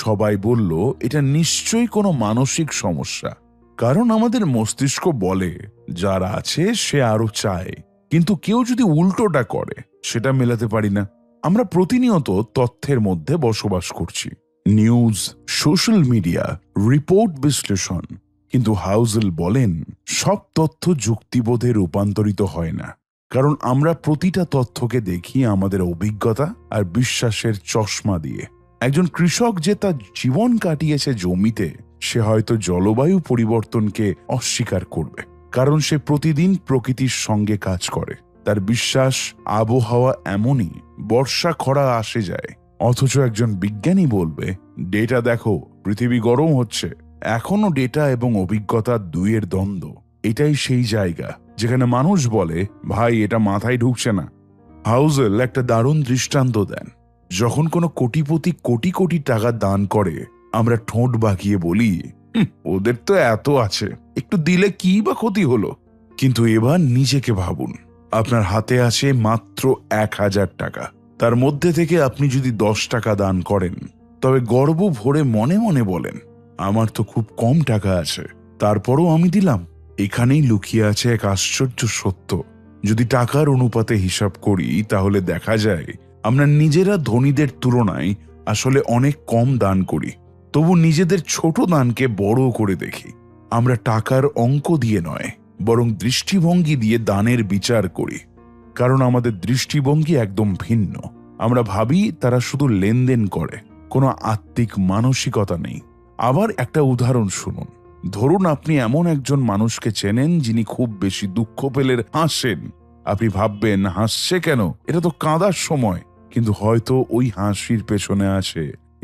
সবাই বলল, এটা নিশ্চয়ই কোনো মানসিক সমস্যা। কারণ আমাদের মস্তিষ্ক বলে, যার আছে সে আরো চায়, কিন্তু কেউ যদি উল্টোটা করে সেটা মেলাতে পারি না। আমরা প্রতিনিয়ত তথ্যের মধ্যে বসবাস করছি, নিউজ, সোশ্যাল মিডিয়া, রিপোর্ট, বিশ্লেষণ। কিন্তু হাউজেল বলেন, সব তথ্য যুক্তিবোধে রূপান্তরিত হয় না, কারণ আমরা প্রতিটা তথ্যকে দেখি আমাদের অভিজ্ঞতা আর বিশ্বাসের চশমা দিয়ে। একজন কৃষক যে তার জীবন কাটিয়েছে জমিতে, সে হয়তো জলবায়ু পরিবর্তনকে অস্বীকার করবে, কারণ সে প্রতিদিন প্রকৃতির সঙ্গে কাজ করে। তার বিশ্বাস, আবহাওয়া এমনই, বর্ষা খরা আসে যায়। অথচ একজন বিজ্ঞানী বলবে, ডেটা দেখো, পৃথিবী গরম হচ্ছে। এখনো ডেটা এবং অভিজ্ঞতা দুইয়ের দ্বন্দ্ব। এটাই সেই জায়গা যেখানে মানুষ বলে, ভাই, এটা মাথায় ঢুকছে না। হাউজেল একটা দারুণ দৃষ্টান্ত দেন। যখন কোনো কোটিপতি কোটি কোটি টাকা দান করে, আমরা ঠোঁট বাঁকিয়ে বলি, ওদের তো এত আছে, একটু দিলে কি বা ক্ষতি হলো? কিন্তু এবার নিজেকে ভাবুন, আপনার হাতে আছে মাত্র 1,000 টাকা। তার মধ্যে থেকে আপনি যদি 10 টাকা দান করেন, তবে গর্ব ভরে মনে মনে বলেন, আমার তো খুব কম টাকা আছে, তারপরও আমি দিলাম। এখানেই লুকিয়ে আছে এক আশ্চর্য সত্য। যদি টাকার অনুপাতে হিসাব করি, তাহলে দেখা যায় আমরা নিজেরা ধনীদের তুলনায় আসলে অনেক কম দান করি, তবু নিজেদের ছোট দানকে বড় করে দেখি। আমরা টাকার অঙ্ক দিয়ে নয়, বরং দৃষ্টিভঙ্গি দিয়ে দানের বিচার করি, কারণ আমাদের দৃষ্টিভঙ্গি একদম ভিন্ন। আমরা ভাবি তারা শুধু লেনদেন করে, কোনো আত্মিক মানসিকতা নেই। আবার একটা উদাহরণ শুনুন। ধরুন আপনি এমন একজন মানুষকে চেনেন যিনি খুব বেশি দুঃখ পেলে হাসেন। আপনি ভাববেন, হাসছে কেন, এটা তো কাঁদার সময়। কিন্তু হয়তো ওই হাসির পেছনে আছে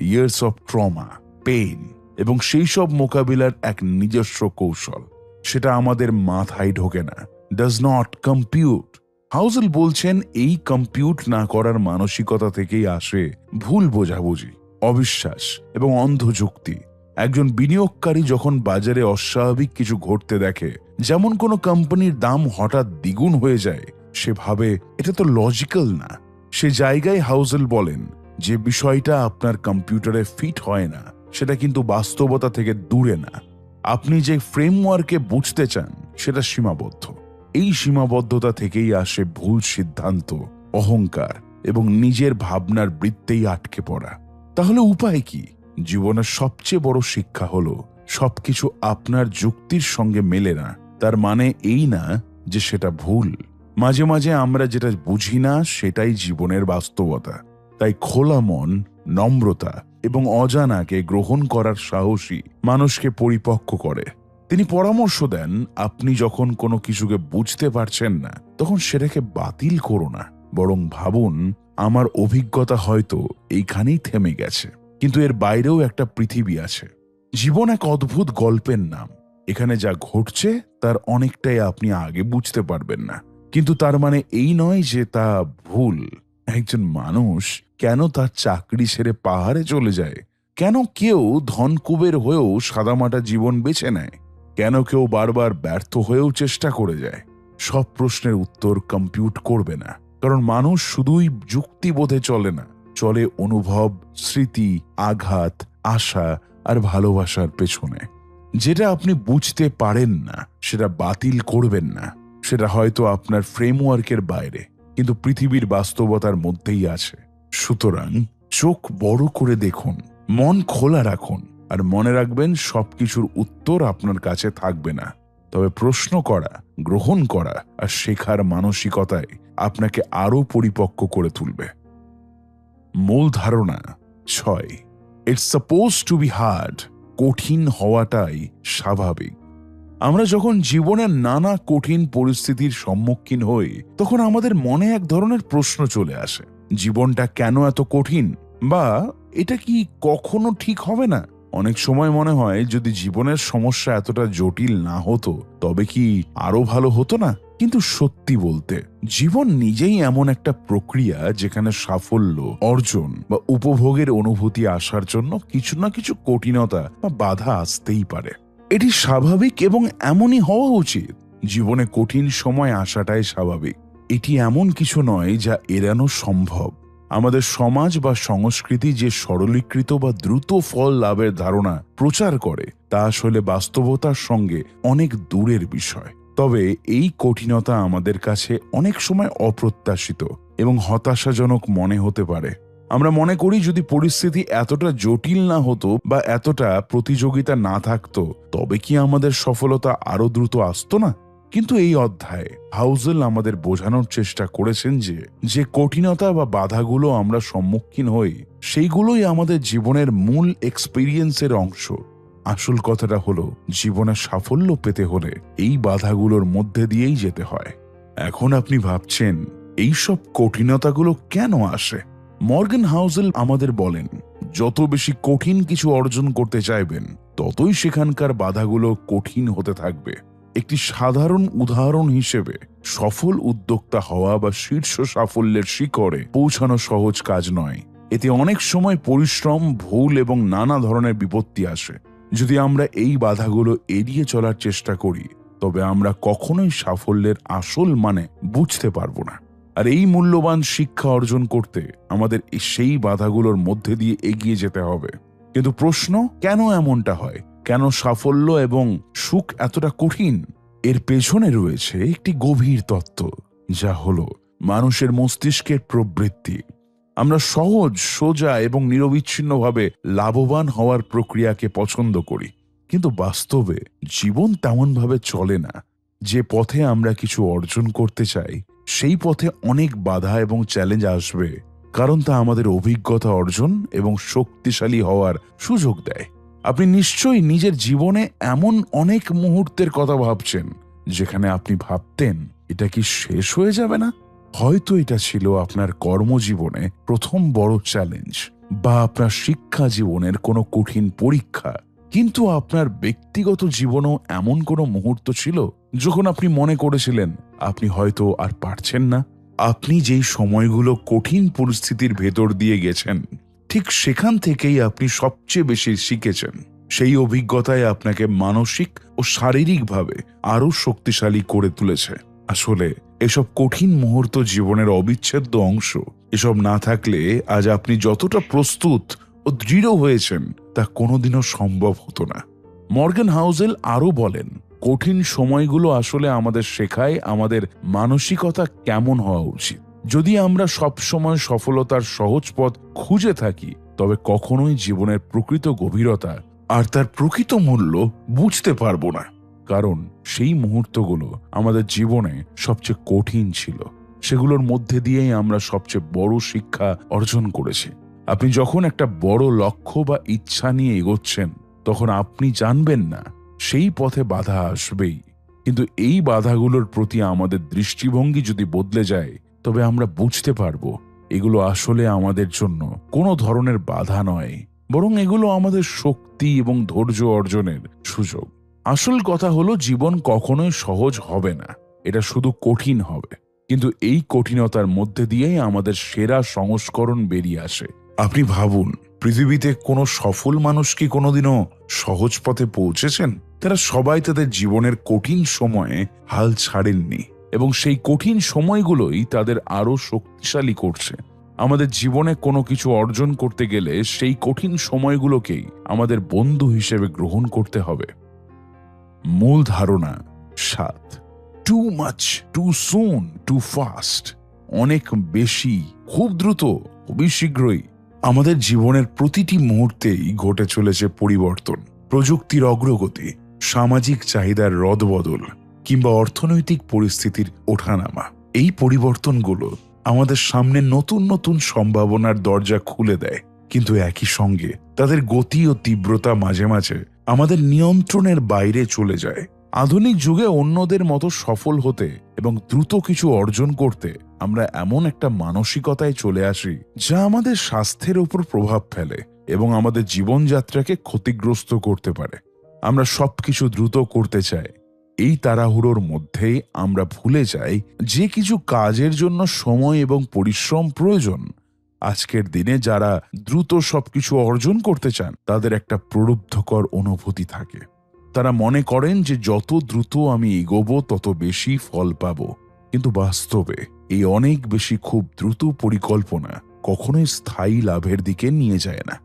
ইয়ার্স অফ ট্রমা, পেইন এবং সেই সব মোকাবিলার এক নিজস্ব কৌশল। সেটা আমাদের মাথায় ঢোকে না। Does not compute. হাউজেল বলছেন, এই কম্পিউট না করার মানসিকতা থেকেই আসে ভুল বোঝাবুঝি, অবিশ্বাস এবং অন্ধ যুক্তি। একজন বিনিয়োগকারী যখন বাজারে অস্বাভাবিক কিছু ঘটতে দেখে, যেমন কোনো কোম্পানির দাম হঠাৎ দ্বিগুণ হয়ে যায়, সে ভাবে এটা তো লজিক্যাল না। সে জায়গায় হাউজেল বলেন, যে বিষয়টা আপনার কম্পিউটারে ফিট হয় না, সেটা কিন্তু বাস্তবতা থেকে দূরে না। আপনি যে ফ্রেমওয়ার্কে বুঝতে চান, সেটা সীমাবদ্ধ। এই সীমাবদ্ধতা থেকেই আসে ভুল সিদ্ধান্ত, অহংকার এবং নিজের ভাবনার বৃত্তেই আটকে পড়া। তাহলে উপায় কি? জীবনের সবচেয়ে বড় শিক্ষা হলো, সবকিছু আপনার যুক্তির সঙ্গে মেলে না তার মানে এই না যে সেটা ভুল। মাঝে মাঝে আমরা যেটা বুঝি না সেটাই জীবনের বাস্তবতা। তাই খোলা মন, নম্রতা এবং অজানাকে গ্রহণ করার সাহসী মানুষকে পরিপক্ক করে। তিনি পরামর্শ দেন, আপনি যখন কোনো কিছুকে বুঝতে পারছেন না, তখন সেটাকে বাতিল করো না, বরং ভাবুন, আমার অভিজ্ঞতা হয়তো এইখানেই থেমে গেছে, কিন্তু এর বাইরেও একটা পৃথিবী আছে। জীবন এক অদ্ভুত গল্পের নাম। এখানে যা ঘটছে তার অনেকটাই আপনি আগে বুঝতে পারবেন না, কিন্তু তার মানে এই নয় যে তা ভুল। একজন মানুষ কেন তার চাকরি ছেড়ে পাহাড়ে চলে যায়? কেন কেউ ধনকুবের হয়েও সাদামাটা জীবন বেছে নেয়? কেন কেউ বারবার ব্যর্থ হয়েও চেষ্টা করে যায়? সব প্রশ্নের উত্তর কম্পিউট করবে না, কারণ মানুষ শুধুই যুক্তিবোধে চলে না, চলে অনুভব, স্মৃতি, আঘাত, আশা আর ভালোবাসার পেছনে। যেটা আপনি বুঝতে পারেন না সেটা বাতিল করবেন না। সেটা হয়তো আপনার ফ্রেমওয়ার্কের বাইরে, কিন্তু পৃথিবীর বাস্তবতার মধ্যেই আছে। সুতরাং চোখ বড় করে দেখুন, মন খোলা রাখুন, আর মনে রাখবেন সবকিছুর উত্তর আপনার কাছে থাকবে না। তবে প্রশ্ন করা, গ্রহণ করা আর শেখার মানসিকতায় আপনাকে আরো পরিপক্ক করে তুলবে। মূল ধারণা 6, it's suppose to be hard. কঠিন হওয়াটাই স্বাভাবিক। আমরা যখন জীবনের নানা কঠিন পরিস্থিতির সম্মুখীন হই, তখন আমাদের মনে এক ধরনের প্রশ্ন চলে আসে, জীবনটা কেন এত কঠিন? বা এটা কি কখনো ঠিক হবে না? অনেক সময় মনে হয় যদি জীবনের সমস্যা এতটা জটিল না হতো তবে কি আরো ভালো হতো না? কিন্তু সত্যি বলতে জীবন নিজেই এমন একটা প্রক্রিয়া যেখানে সাফল্য অর্জন বা উপভোগের অনুভূতি আসার জন্য কিছু না কিছু কঠিনতা বা বাধা আসতেই পারে। এটি স্বাভাবিক এবং এমনই হওয়া উচিত। জীবনে কঠিন সময় আসাটাই স্বাভাবিক। এটি এমন কিছু নয় যা এড়ানো সম্ভব। আমাদের সমাজ বা সংস্কৃতি যে সরলীকৃত বা দ্রুত ফল লাভের ধারণা প্রচার করে তা আসলে বাস্তবতার সঙ্গে অনেক দূরের বিষয়। তবে এই কঠিনতা আমাদের কাছে অনেক সময় অপ্রত্যাশিত এবং হতাশাজনক মনে হতে পারে। আমরা মনে করি যদি পরিস্থিতি এতটা জটিল না হতো বা এতটা প্রতিযোগিতা না থাকতো তবে কি আমাদের সফলতা আরো দ্রুত আসতো না? কিন্তু এই অধ্যায়ে হাউজেল আমাদের বোঝানোর চেষ্টা করেছেন যে যে কঠিনতা বা বাধাগুলো আমরা সম্মুখীন হই সেইগুলোই আমাদের জীবনের মূল এক্সপেরিয়েন্সের অংশ। আসল কথাটা হলো জীবনে সাফল্য পেতে হলে এই বাধাগুলোর মধ্যে দিয়েই যেতে হয়। এখন আপনি ভাবছেন এইসব কঠিনতাগুলো কেন আসে? মর্গান হাউজেল আমাদের বলেন, যত বেশি কঠিন কিছু অর্জন করতে চাইবেন ততই সেখানকার বাধাগুলো কঠিন হতে থাকবে। একটি সাধারণ উদাহরণ হিসেবে, সফল উদ্যোক্তা হওয়া বা শীর্ষ সাফল্যের শিখরে পৌঁছানো সহজ কাজ নয়। এতে অনেক সময় পরিশ্রম, ভুল এবং নানা ধরনের বিপত্তি আসে। যদি আমরা এই বাধাগুলো এড়িয়ে চলার চেষ্টা করি তবে আমরা কখনোই সাফল্যের আসল মানে বুঝতে পারবো না। আর এই মূল্যবান শিক্ষা অর্জন করতে আমাদের সেই বাধাগুলোর মধ্যে দিয়ে এগিয়ে যেতে হবে। কিন্তু প্রশ্ন, কেন এমনটা হয়? কেন সাফল্য এবং সুখ এতটা কঠিন? এর পেছনে রয়েছে একটি গভীর তত্ত্ব, যা হলো মানুষের মস্তিষ্কের প্রবৃত্তি। আমরা সহজ, সোজা এবং নিরবিচ্ছিন্নভাবে লাভবান হওয়ার প্রক্রিয়াকে পছন্দ করি, কিন্তু বাস্তবে জীবন তেমনভাবে চলে না। যে পথে আমরা কিছু অর্জন করতে চাই সেই পথে অনেক বাধা এবং চ্যালেঞ্জ আসবে, কারণ তা আমাদের অভিজ্ঞতা অর্জন এবং শক্তিশালী হওয়ার সুযোগ দেয়। আপনি নিশ্চয়ই নিজের জীবনে এমন অনেক মুহূর্তের কথা ভাবছেন যেখানে আপনি ভাবতেন এটা কি শেষ হয়ে যাবে না? হয়তো এটা ছিল আপনার কর্মজীবনে প্রথম বড় চ্যালেঞ্জ বা আপনার শিক্ষা জীবনের কোনো কঠিন পরীক্ষা। কিন্তু আপনার ব্যক্তিগত জীবনেও এমন কোনো মুহূর্ত ছিল যখন আপনি মনে করেছিলেন আপনি হয়তো আর পারছেন না? আপনি যেই সময়গুলো কঠিন পরিস্থিতির ভেতর দিয়ে গেছেন ঠিক সেখান থেকেই আপনি সবচেয়ে বেশি শিখেছেন। সেই অভিজ্ঞতায় আপনাকে মানসিক ও শারীরিকভাবে আরো শক্তিশালী করে তুলেছে। আসলে এসব কঠিন মুহূর্ত জীবনের অবিচ্ছেদ্য অংশ। এসব না থাকলে আজ আপনি যতটা প্রস্তুত ও দৃঢ় হয়েছেন তা কোনোদিনও সম্ভব হতো না। মর্গান হাউজেল আরো বলেন, কঠিন সময়গুলো আসলে আমাদের শেখায় আমাদের মানসিকতা কেমন হওয়া উচিত। যদি আমরা সবসময় সফলতার সহজ পথ খুঁজে থাকি তবে কখনোই জীবনের প্রকৃত গভীরতা আর তার প্রকৃত মূল্য বুঝতে পারবো না। কারণ সেই মুহূর্তগুলো আমাদের জীবনে সবচেয়ে কঠিন ছিল। সেগুলোর মধ্যে দিয়েই আমরা সবচেয়ে বড় শিক্ষা অর্জন করেছি। আপনি যখন একটা বড় লক্ষ্য বা ইচ্ছা নিয়ে এগোচ্ছেন তখন আপনি জানবেন না সেই পথে বাধা আসবেই, কিন্তু এই বাধাগুলোর প্রতি আমাদের দৃষ্টিভঙ্গি যদি বদলে যায় তবে আমরা বুঝতে পারবো এগুলো আসলে আমাদের জন্য কোনো ধরনের বাধা নয়, বরং এগুলো আমাদের শক্তি এবং ধৈর্য অর্জনের সুযোগ। আসল কথা হলো জীবন কখনোই সহজ হবে না, এটা শুধু কঠিন হবে। কিন্তু এই কঠিনতার মধ্যে দিয়েই আমাদের সেরা সংস্করণ বেরিয়ে আসে। আপনি ভাবুন, পৃথিবীতে কোনো সফল মানুষ কি কোনোদিনও সহজ পথে পৌঁছেছেন? তারা সবাই তাদের জীবনের কঠিন সময়ে হাল ছাড়েননি, এবং সেই কঠিন সময়গুলোই তাদের আরো শক্তিশালী করছে। আমাদের জীবনে কোনো কিছু অর্জন করতে গেলে সেই কঠিন সময়গুলোকেই আমাদের বন্ধু হিসেবে গ্রহণ করতে হবে। মূল ধারণা 7, টু মাচ, টু সুন, টু ফাস্ট। অনেক বেশি, খুব দ্রুত, খুবই শীঘ্রই। আমাদের জীবনের প্রতিটি মুহূর্তেই ঘটে চলেছে পরিবর্তন। প্রযুক্তির অগ্রগতি, সামাজিক চাহিদার রদবদল কিংবা অর্থনৈতিক পরিস্থিতির ওঠানামা, এই পরিবর্তনগুলো আমাদের সামনে নতুন নতুন সম্ভাবনার দরজা খুলে দেয়। কিন্তু একই সঙ্গে তাদের গতি ও তীব্রতা মাঝে মাঝে আমাদের নিয়ন্ত্রণের বাইরে চলে যায়। আধুনিক যুগে অন্যদের মতো সফল হতে এবং দ্রুত কিছু অর্জন করতে আমরা এমন একটা মানসিকতায় চলে আসি যা আমাদের স্বাস্থ্যের উপর প্রভাব ফেলে এবং আমাদের জীবনযাত্রাকে ক্ষতিগ্রস্ত করতে পারে। আমরা সবকিছু দ্রুত করতে চাই। এই তাড়াহুড়োর মধ্যেই আমরা ভুলে যাই যে কিছু কাজের জন্য সময় এবং পরিশ্রম প্রয়োজন। আজকের দিনে যারা দ্রুত সবকিছু অর্জন করতে চান তাদের একটা প্রলুব্ধকর অনুভূতি থাকে। তারা মনে করেন যে যত দ্রুত আমি এগোবো তত বেশি ফল পাব। কিন্তু বাস্তবে এই অনেক বেশি খুব দ্রুত পরিকল্পনা কখনোই স্থায়ী লাভের দিকে নিয়ে যায় না।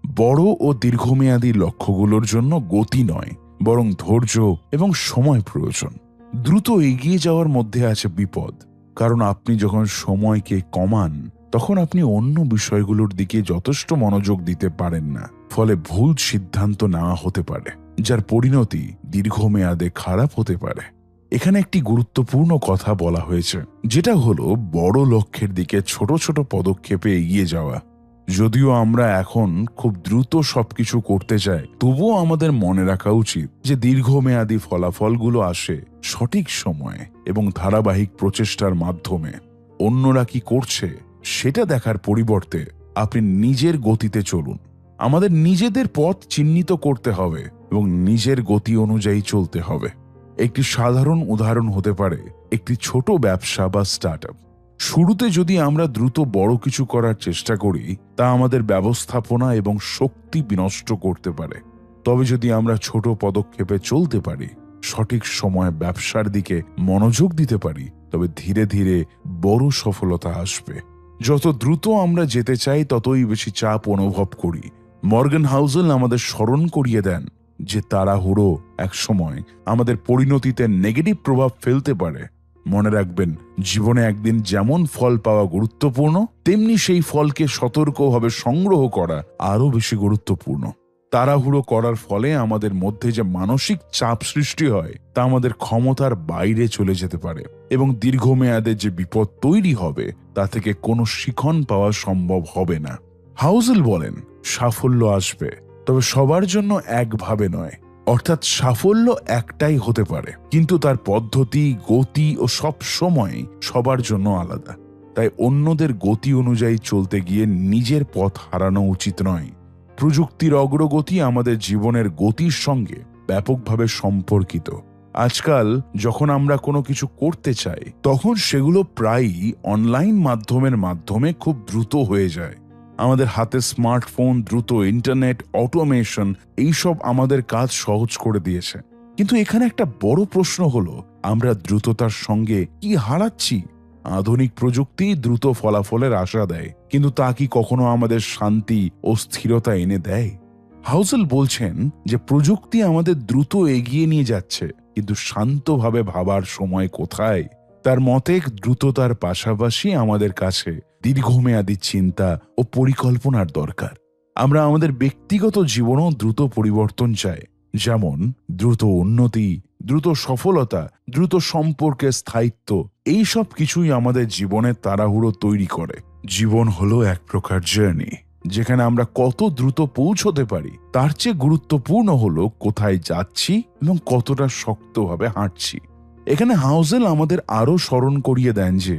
বড় ও দীর্ঘমেয়াদী লক্ষ্যগুলোর জন্য গতি নয়, বরং ধৈর্য এবং সময় প্রয়োজন। দ্রুত এগিয়ে যাওয়ার মধ্যে আছে বিপদ, কারণ আপনি যখন সময়কে কমান তখন আপনি অন্য বিষয়গুলোর দিকে যথেষ্ট মনোযোগ দিতে পারেন না। ফলে ভুল সিদ্ধান্ত নেওয়া হতে পারে, যার পরিণতি দীর্ঘমেয়াদে খারাপ হতে পারে। এখানে একটি গুরুত্বপূর্ণ কথা বলা হয়েছে, যেটা হলো বড় লক্ষ্যের দিকে ছোট ছোট পদক্ষেপে এগিয়ে যাওয়া। যদিও আমরা এখন খুব দ্রুত সবকিছু করতে চাই, তবুও আমাদের মনে রাখা উচিত যে দীর্ঘমেয়াদী ফলাফলগুলো আসে সঠিক সময়ে এবং ধারাবাহিক প্রচেষ্টার মাধ্যমে। অন্যরা কি করছে সেটা দেখার পরিবর্তে আপনি নিজের গতিতে চলুন। আমাদের নিজেদের পথ চিহ্নিত করতে হবে এবং নিজের গতি অনুযায়ী চলতে হবে। একটি সাধারণ উদাহরণ হতে পারে একটি ছোট ব্যবসা বা স্টার্টআপ। শুরুতে যদি আমরা দ্রুত বড় কিছু করার চেষ্টা করি, তা আমাদের ব্যবস্থাপনা এবং শক্তি বিনষ্ট করতে পারে। তবে যদি আমরা ছোট পদক্ষেপে চলতে পারি, সঠিক সময়ে ব্যবসার দিকে মনোযোগ দিতে পারি, তবে ধীরে ধীরে বড় সফলতা আসবে। যত দ্রুত আমরা যেতে চাই ততই বেশি চাপ অনুভব করি। মর্গান হাউসেল আমাদের স্মরণ করিয়ে দেন যে তাড়াহুড়ো একসময় আমাদের পরিণতিতে নেগেটিভ প্রভাব ফেলতে পারে। মনে রাখবেন, জীবনে একদিন যেমন ফল পাওয়া গুরুত্বপূর্ণ, তেমনি সেই ফলকে সতর্কভাবে সংগ্রহ করা আরো বেশি গুরুত্বপূর্ণ। তাড়াহুড়ো করার ফলে আমাদের মধ্যে যে মানসিক চাপ সৃষ্টি হয় তা আমাদের ক্ষমতার বাইরে চলে যেতে পারে এবং দীর্ঘমেয়াদে যে বিপদ তৈরি হবে তা থেকে কোনো শিখন পাওয়া সম্ভব হবে না। হাউসেল বলেন, সাফল্য আসবে, তবে সবার জন্য একভাবে নয়। অর্থাৎ সাফল্য একটাই হতে পারে, কিন্তু তার পদ্ধতি, গতি ও সব সময় সবার জন্য আলাদা। তাই অন্যদের গতি অনুযায়ী চলতে গিয়ে নিজের পথ হারানো উচিত নয়। প্রযুক্তির অগ্রগতি আমাদের জীবনের গতির সঙ্গে ব্যাপকভাবে সম্পর্কিত। আজকাল যখন আমরা কোনো কিছু করতে চাই, তখন সেগুলো প্রায়ই অনলাইন মাধ্যমে খুব দ্রুত হয়ে যায়। আমাদের হাতে স্মার্টফোন, দ্রুত ইন্টারনেট, অটোমেশন, এইসব আমাদের কাজ সহজ করে দিয়েছে। কিন্তু এখানে একটা বড় প্রশ্ন হলো, আমরা দ্রুততার সঙ্গে কি হারাচ্ছি? আধুনিক প্রযুক্তি দ্রুত ফলাফলের আশা দেয়, কিন্তু তা কি কখনো আমাদের শান্তি ও স্থিরতা এনে দেয়? হাউসেল বলছেন যে প্রযুক্তি আমাদের দ্রুত এগিয়ে নিয়ে যাচ্ছে, কিন্তু শান্তভাবে ভাবার সময় কোথায়? তার মতে দ্রুততার পাশাপাশি আমাদের কাছে দীর্ঘমেয়াদী চিন্তা ও পরিকল্পনার দরকার। আমরা আমাদের ব্যক্তিগত জীবনেও দ্রুত পরিবর্তন চাই, যেমন দ্রুত উন্নতি, দ্রুত সফলতা, দ্রুত সম্পর্কের স্থায়িত্ব। এই সব কিছুই আমাদের জীবনে তাড়াহুড়ো তৈরি করে। জীবন হলো এক প্রকার জার্নি, যেখানে আমরা কত দ্রুত পৌঁছতে পারি তার চেয়ে গুরুত্বপূর্ণ হলো কোথায় যাচ্ছি এবং কতটা শক্তভাবে হাঁটছি। এখানে হাউসেল আমাদের আরো স্মরণ করিয়ে দেন যে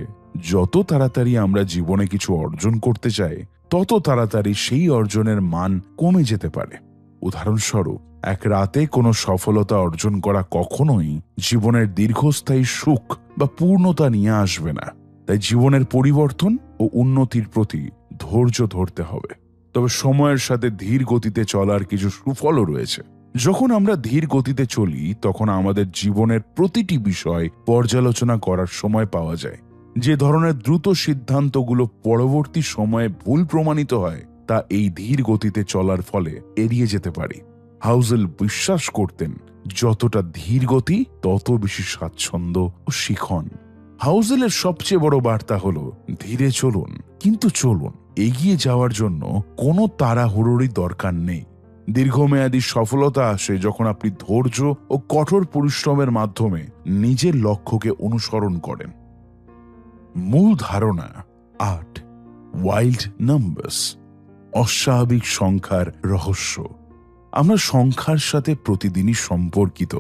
যত তাড়াতাড়ি আমরা জীবনে কিছু অর্জন করতে চাই, তত তাড়াতাড়ি সেই অর্জনের মান কমে যেতে পারে। উদাহরণস্বরূপ, এক রাতে কোনো সফলতা অর্জন করা কখনোই জীবনের দীর্ঘস্থায়ী সুখ বা পূর্ণতা নিয়ে আসবে না। তাই জীবনের পরিবর্তন ও উন্নতির প্রতি ধৈর্য ধরতে হবে। তবে সময়ের সাথে ধীর গতিতে চলার কিছু সুফলও রয়েছে। যখন আমরা ধীর গতিতে চলি তখন আমাদের জীবনের প্রতিটি বিষয় পর্যালোচনা করার সময় পাওয়া যায়। যে ধরনের দ্রুত সিদ্ধান্তগুলো পরবর্তী সময়ে ভুল প্রমাণিত হয় তা এই ধীর গতিতে চলার ফলে এড়িয়ে যেতে পারি। হাউজেল বিশ্বাস করতেন, যতটা ধীর গতি তত বেশি স্বাচ্ছন্দ্য ও শিখন। হাউজেলের সবচেয়ে বড় বার্তা হলো, ধীরে চলুন, কিন্তু চলুন। এগিয়ে যাওয়ার জন্য কোনো তাড়াহুড়োরই দরকার নেই। দীর্ঘমেয়াদী সফলতা আসে যখন আপনি ধৈর্য ও কঠোর পরিশ্রমের মাধ্যমে নিজের লক্ষ্যকে অনুসরণ করেন। মূল ধারণা ৮, ওয়াইল্ড নাম্বারস, অস্বাভাবিক সংখ্যার রহস্য। আমরা সংখ্যার সাথে প্রতিদিনই সম্পর্কিত।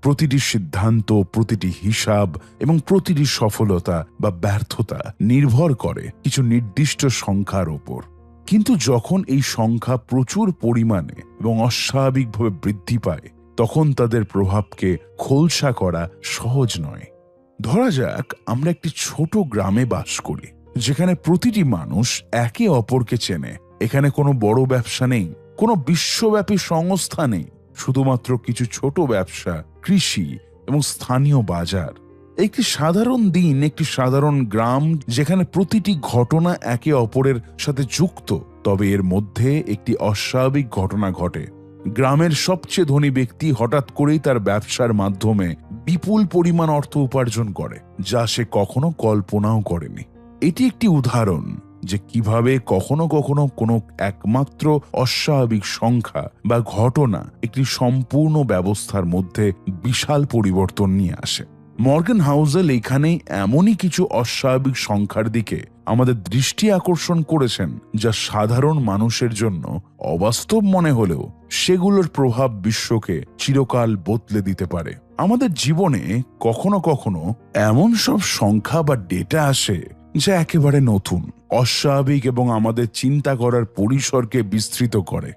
প্রতিটি সিদ্ধান্ত, প্রতিটি হিসাব এবং প্রতিটি সফলতা বা ব্যর্থতা নির্ভর করে কিছু নির্দিষ্ট সংখ্যার ওপর। কিন্তু যখন এই সংখ্যা প্রচুর পরিমাণে এবং অস্বাভাবিকভাবে বৃদ্ধি পায় তখন তাদের প্রভাবকে খোলসা করা সহজ নয়। ধরা যাক আমরা একটি ছোট গ্রামে বাস করি, যেখানে প্রতিটি মানুষ একে অপরকে চেনে। এখানে কোনো বড় ব্যবসা নেই, কোনো বিশ্বব্যাপী সংস্থা নেই, শুধুমাত্র কিছু ছোট ব্যবসা, কৃষি এবং স্থানীয় বাজার। একটি সাধারণ দিন, একটি সাধারণ গ্রাম যেখানে প্রতিটি ঘটনা একে অপরের সাথে যুক্ত। তবে এর মধ্যে একটি অস্বাভাবিক ঘটনা ঘটে। গ্রামের সবচেয়ে ধনী ব্যক্তি হঠাৎ করেই তার ব্যবসার মাধ্যমে বিপুল পরিমাণ অর্থ উপার্জন করে, যা সে কখনো কল্পনাও করেনি। এটি একটি উদাহরণ যে কিভাবে কখনো কখনো কোনো একমাত্র অস্বাভাবিক সংখ্যা বা ঘটনা একটি সম্পূর্ণ ব্যবস্থার মধ্যে বিশাল পরিবর্তন নিয়ে আসে। মর্গান হাউজেল এখানে এমনই কিছু অস্বাভাবিক সংখ্যার দিকে আমাদের দৃষ্টি আকর্ষণ করেছেন যা সাধারণ মানুষের জন্য অবাস্তব মনে হলেও সেগুলোর প্রভাব বিশ্বকে চিরকাল বদলে দিতে পারে। আমাদের জীবনে কখনো কখনো এমন সব সংখ্যা বা ডেটা আসে যা একেবারে নতুন, অস্বাভাবিক এবং আমাদের চিন্তা করার পরিসরকে বিস্তৃত করে।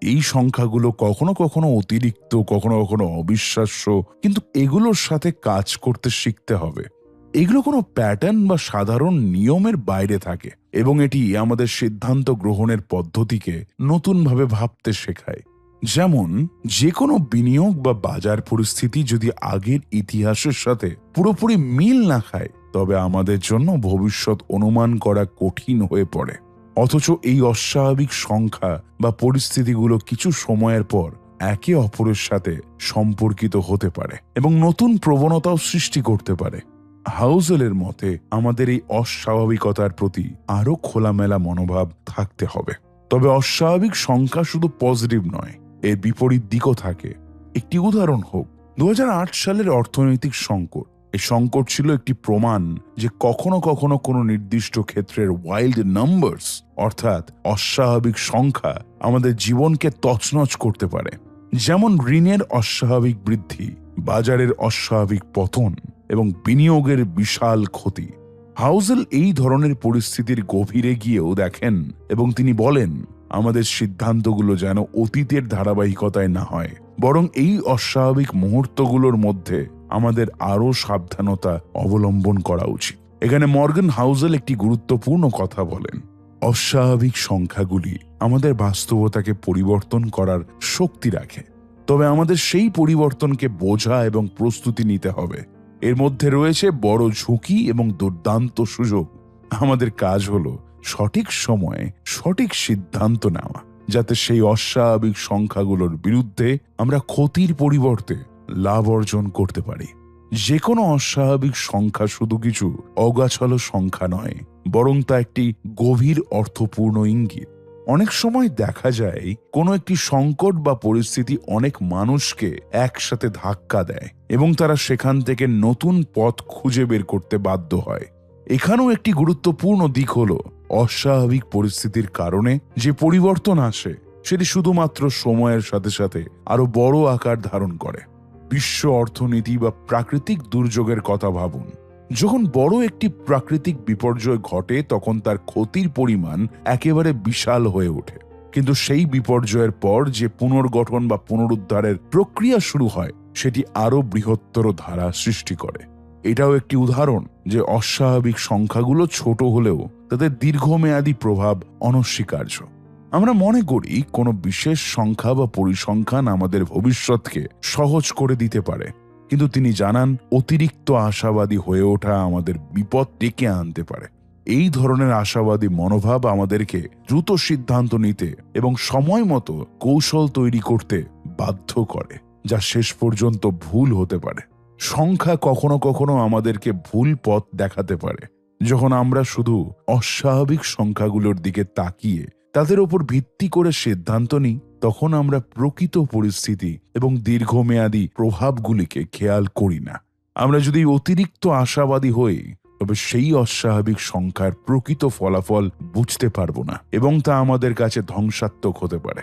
এই সংখ্যাগুলো কখনো কখনো অতিরিক্ত, কখনো কখনো অবিশ্বাস্য, কিন্তু এগুলোর সাথে কাজ করতে শিখতে হবে। এগুলো কোনো প্যাটার্ন বা সাধারণ নিয়মের বাইরে থাকে এবং এটি আমাদের সিদ্ধান্ত গ্রহণের পদ্ধতিকে নতুনভাবে ভাবতে শেখায়। যেমন যে কোনো বিনিয়োগ বা বাজার পরিস্থিতি যদি আগের ইতিহাসের সাথে পুরোপুরি মিল না খায় তবে আমাদের জন্য ভবিষ্যৎ অনুমান করা কঠিন হয়ে পড়ে। অথচ এই অস্বাভাবিক সংখ্যা বা পরিস্থিতিগুলো কিছু সময়ের পর একে অপরের সাথে সম্পর্কিত হতে পারে এবং নতুন প্রবণতাও সৃষ্টি করতে পারে। হাউজেলের মতে আমাদের এই অস্বাভাবিকতার প্রতি আরো খোলামেলা মনোভাব থাকতে হবে। তবে অস্বাভাবিক সংখ্যা শুধু পজিটিভ নয়, এর বিপরীত দিকও থাকে। একটি উদাহরণ হোক 2008 সালের অর্থনৈতিক সংকট। এই সংকট ছিল একটি প্রমাণ যে কখনো কখনো কোনো নির্দিষ্ট ক্ষেত্রের ওয়াইল্ড নাম্বারস অর্থাৎ অস্বাভাবিক সংখ্যা আমাদের জীবনকে তছনছ করতে পারে। যেমন ঋণের অস্বাভাবিক বৃদ্ধি, বাজারের অস্বাভাবিক পতন এবং বিনিয়োগের বিশাল ক্ষতি। হাউজেল এই ধরনের পরিস্থিতির গভীরে গিয়েও দেখেন এবং তিনি বলেন, আমাদের সিদ্ধান্তগুলো যেন অতীতের ধারাবাহিকতায় না হয়, বরং এই অস্বাভাবিক মুহূর্তগুলোর মধ্যে আমাদের আরো সাবধানতা অবলম্বন করা উচিত। এখানে মর্গান হাউজেল একটি গুরুত্বপূর্ণ কথা বলেন। অস্বাভাবিক সংখ্যাগুলি আমাদের বাস্তবতাকে পরিবর্তন করার শক্তি রাখে, তবে আমাদের সেই পরিবর্তনকে বোঝা এবং প্রস্তুতি নিতে হবে। এর মধ্যে রয়েছে বড় ঝুঁকি এবং দুর্দান্ত সুযোগ। আমাদের কাজ হলো সঠিক সময়ে সঠিক সিদ্ধান্ত নেওয়া, যাতে সেই অস্বাভাবিক সংখ্যাগুলোর বিরুদ্ধে আমরা ক্ষতির পরিবর্তে লাভ অর্জন করতে পারি। যে কোনো অস্বাভাবিক সংখ্যা শুধু কিছু অগাছালো সংখ্যা নয়, বরং তা একটি গভীর অর্থপূর্ণ ইঙ্গিত। অনেক সময় দেখা যায় কোনো একটি সংকট বা পরিস্থিতি অনেক মানুষকে একসাথে ধাক্কা দেয় এবং তারা সেখান থেকে নতুন পথ খুঁজে বের করতে বাধ্য হয়। এখানেও একটি গুরুত্বপূর্ণ দিক হলো অস্বাভাবিক পরিস্থিতির কারণে যে পরিবর্তন আসে সেটি শুধুমাত্র সময়ের সাথে সাথে আরো বড় আকার ধারণ করে। বিশ্ব অর্থনীতি বা প্রাকৃতিক দুর্যোগের কথা ভাবুন। যখন বড় একটি প্রাকৃতিক বিপর্যয় ঘটে তখন তার ক্ষতির পরিমাণ একেবারে বিশাল হয়ে ওঠে, কিন্তু সেই বিপর্যয়ের পর যে পুনর্গঠন বা পুনরুদ্ধারের প্রক্রিয়া শুরু হয় সেটি আরো বৃহত্তর ধারা সৃষ্টি করে। এটাও একটি উদাহরণ যে অস্বাভাবিক সংখ্যাগুলো ছোট হলেও তাদের দীর্ঘমেয়াদী প্রভাব অনস্বীকার্য। আমরা মনে করি কোনো বিশেষ সংখ্যা বা পরিসংখ্যান আমাদের ভবিষ্যৎকে সহজ করে দিতে পারে, কিন্তু তিনি জানান অতিরিক্ত আশাবাদী হয়ে ওঠা আমাদের বিপদ ডেকে আনতে পারে। এই ধরনের আশাবাদী মনোভাব আমাদেরকে দ্রুত সিদ্ধান্ত নিতে এবং সময় মতো কৌশল তৈরি করতে বাধ্য করে, যা শেষ পর্যন্ত ভুল হতে পারে। সংখ্যা কখনো কখনো আমাদেরকে ভুল পথ দেখাতে পারে। যখন আমরা শুধু অস্বাভাবিক সংখ্যাগুলোর দিকে তাকিয়ে তাদের ওপর ভিত্তি করে সিদ্ধান্ত নিই, তখন আমরা প্রকৃত পরিস্থিতি এবং দীর্ঘমেয়াদী প্রভাবগুলিকে খেয়াল করি না। আমরা যদি অতিরিক্ত আশাবাদী হই, তবে সেই অস্বাভাবিক সংখ্যার প্রকৃত ফলাফল বুঝতে পারব না এবং তা আমাদের কাছে ধ্বংসাত্মক হতে পারে।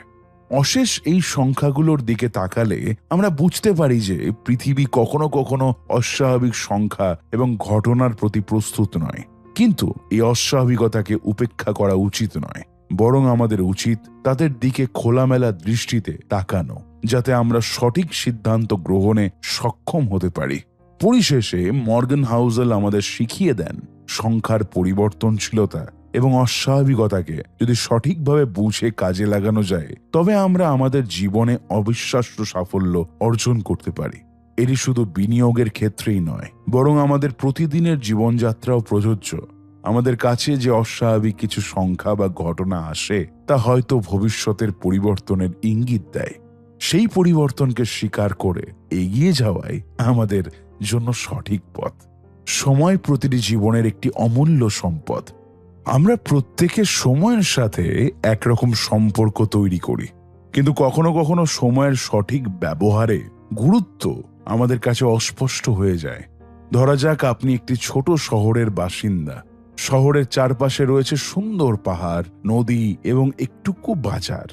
অশেষ এই সংখ্যাগুলোর দিকে তাকালে আমরা বুঝতে পারি যে পৃথিবী কখনো কখনো অস্বাভাবিক সংখ্যা এবং ঘটনার প্রতি প্রস্তুত নয়। কিন্তু এই অস্বাভাবিকতাকে উপেক্ষা করা উচিত নয়, বরং আমাদের উচিত তাদের দিকে খোলামেলা দৃষ্টিতে তাকানো, যাতে আমরা সঠিক সিদ্ধান্ত গ্রহণে সক্ষম হতে পারি। পরিশেষে মর্গান হাউজেল আমাদের শিখিয়ে দেন সংখ্যার পরিবর্তনশীলতা এবং অস্বাভাবিকতাকে যদি সঠিকভাবে বুঝে কাজে লাগানো যায়, তবে আমরা আমাদের জীবনে অবিশ্বাস্য সাফল্য অর্জন করতে পারি। এটি শুধু বিনিয়োগের ক্ষেত্রেই নয়, বরং আমাদের প্রতিদিনের জীবনযাত্রাও প্রযোজ্য। আমাদের কাছে যে অস্বাভাবিক কিছু সংখ্যা বা ঘটনা আসে, তা হয়তো ভবিষ্যতের পরিবর্তনের ইঙ্গিত দেয়। সেই পরিবর্তনকে স্বীকার করে এগিয়ে যাওয়াই আমাদের জন্য সঠিক পথ। সময় প্রতিটি জীবনের একটি অমূল্য সম্পদ। আমরা প্রত্যেকে সময়ের সাথে একরকম সম্পর্ক তৈরি করি, কিন্তু কখনো কখনো সময়ের সঠিক ব্যবহারে গুরুত্ব আমাদের কাছে অস্পষ্ট হয়ে যায়। ধরা যাক আপনি একটি ছোট শহরের বাসিন্দা। শহরের চারপাশে রয়েছে সুন্দর পাহাড়, নদী এবং একটুকু বাজার।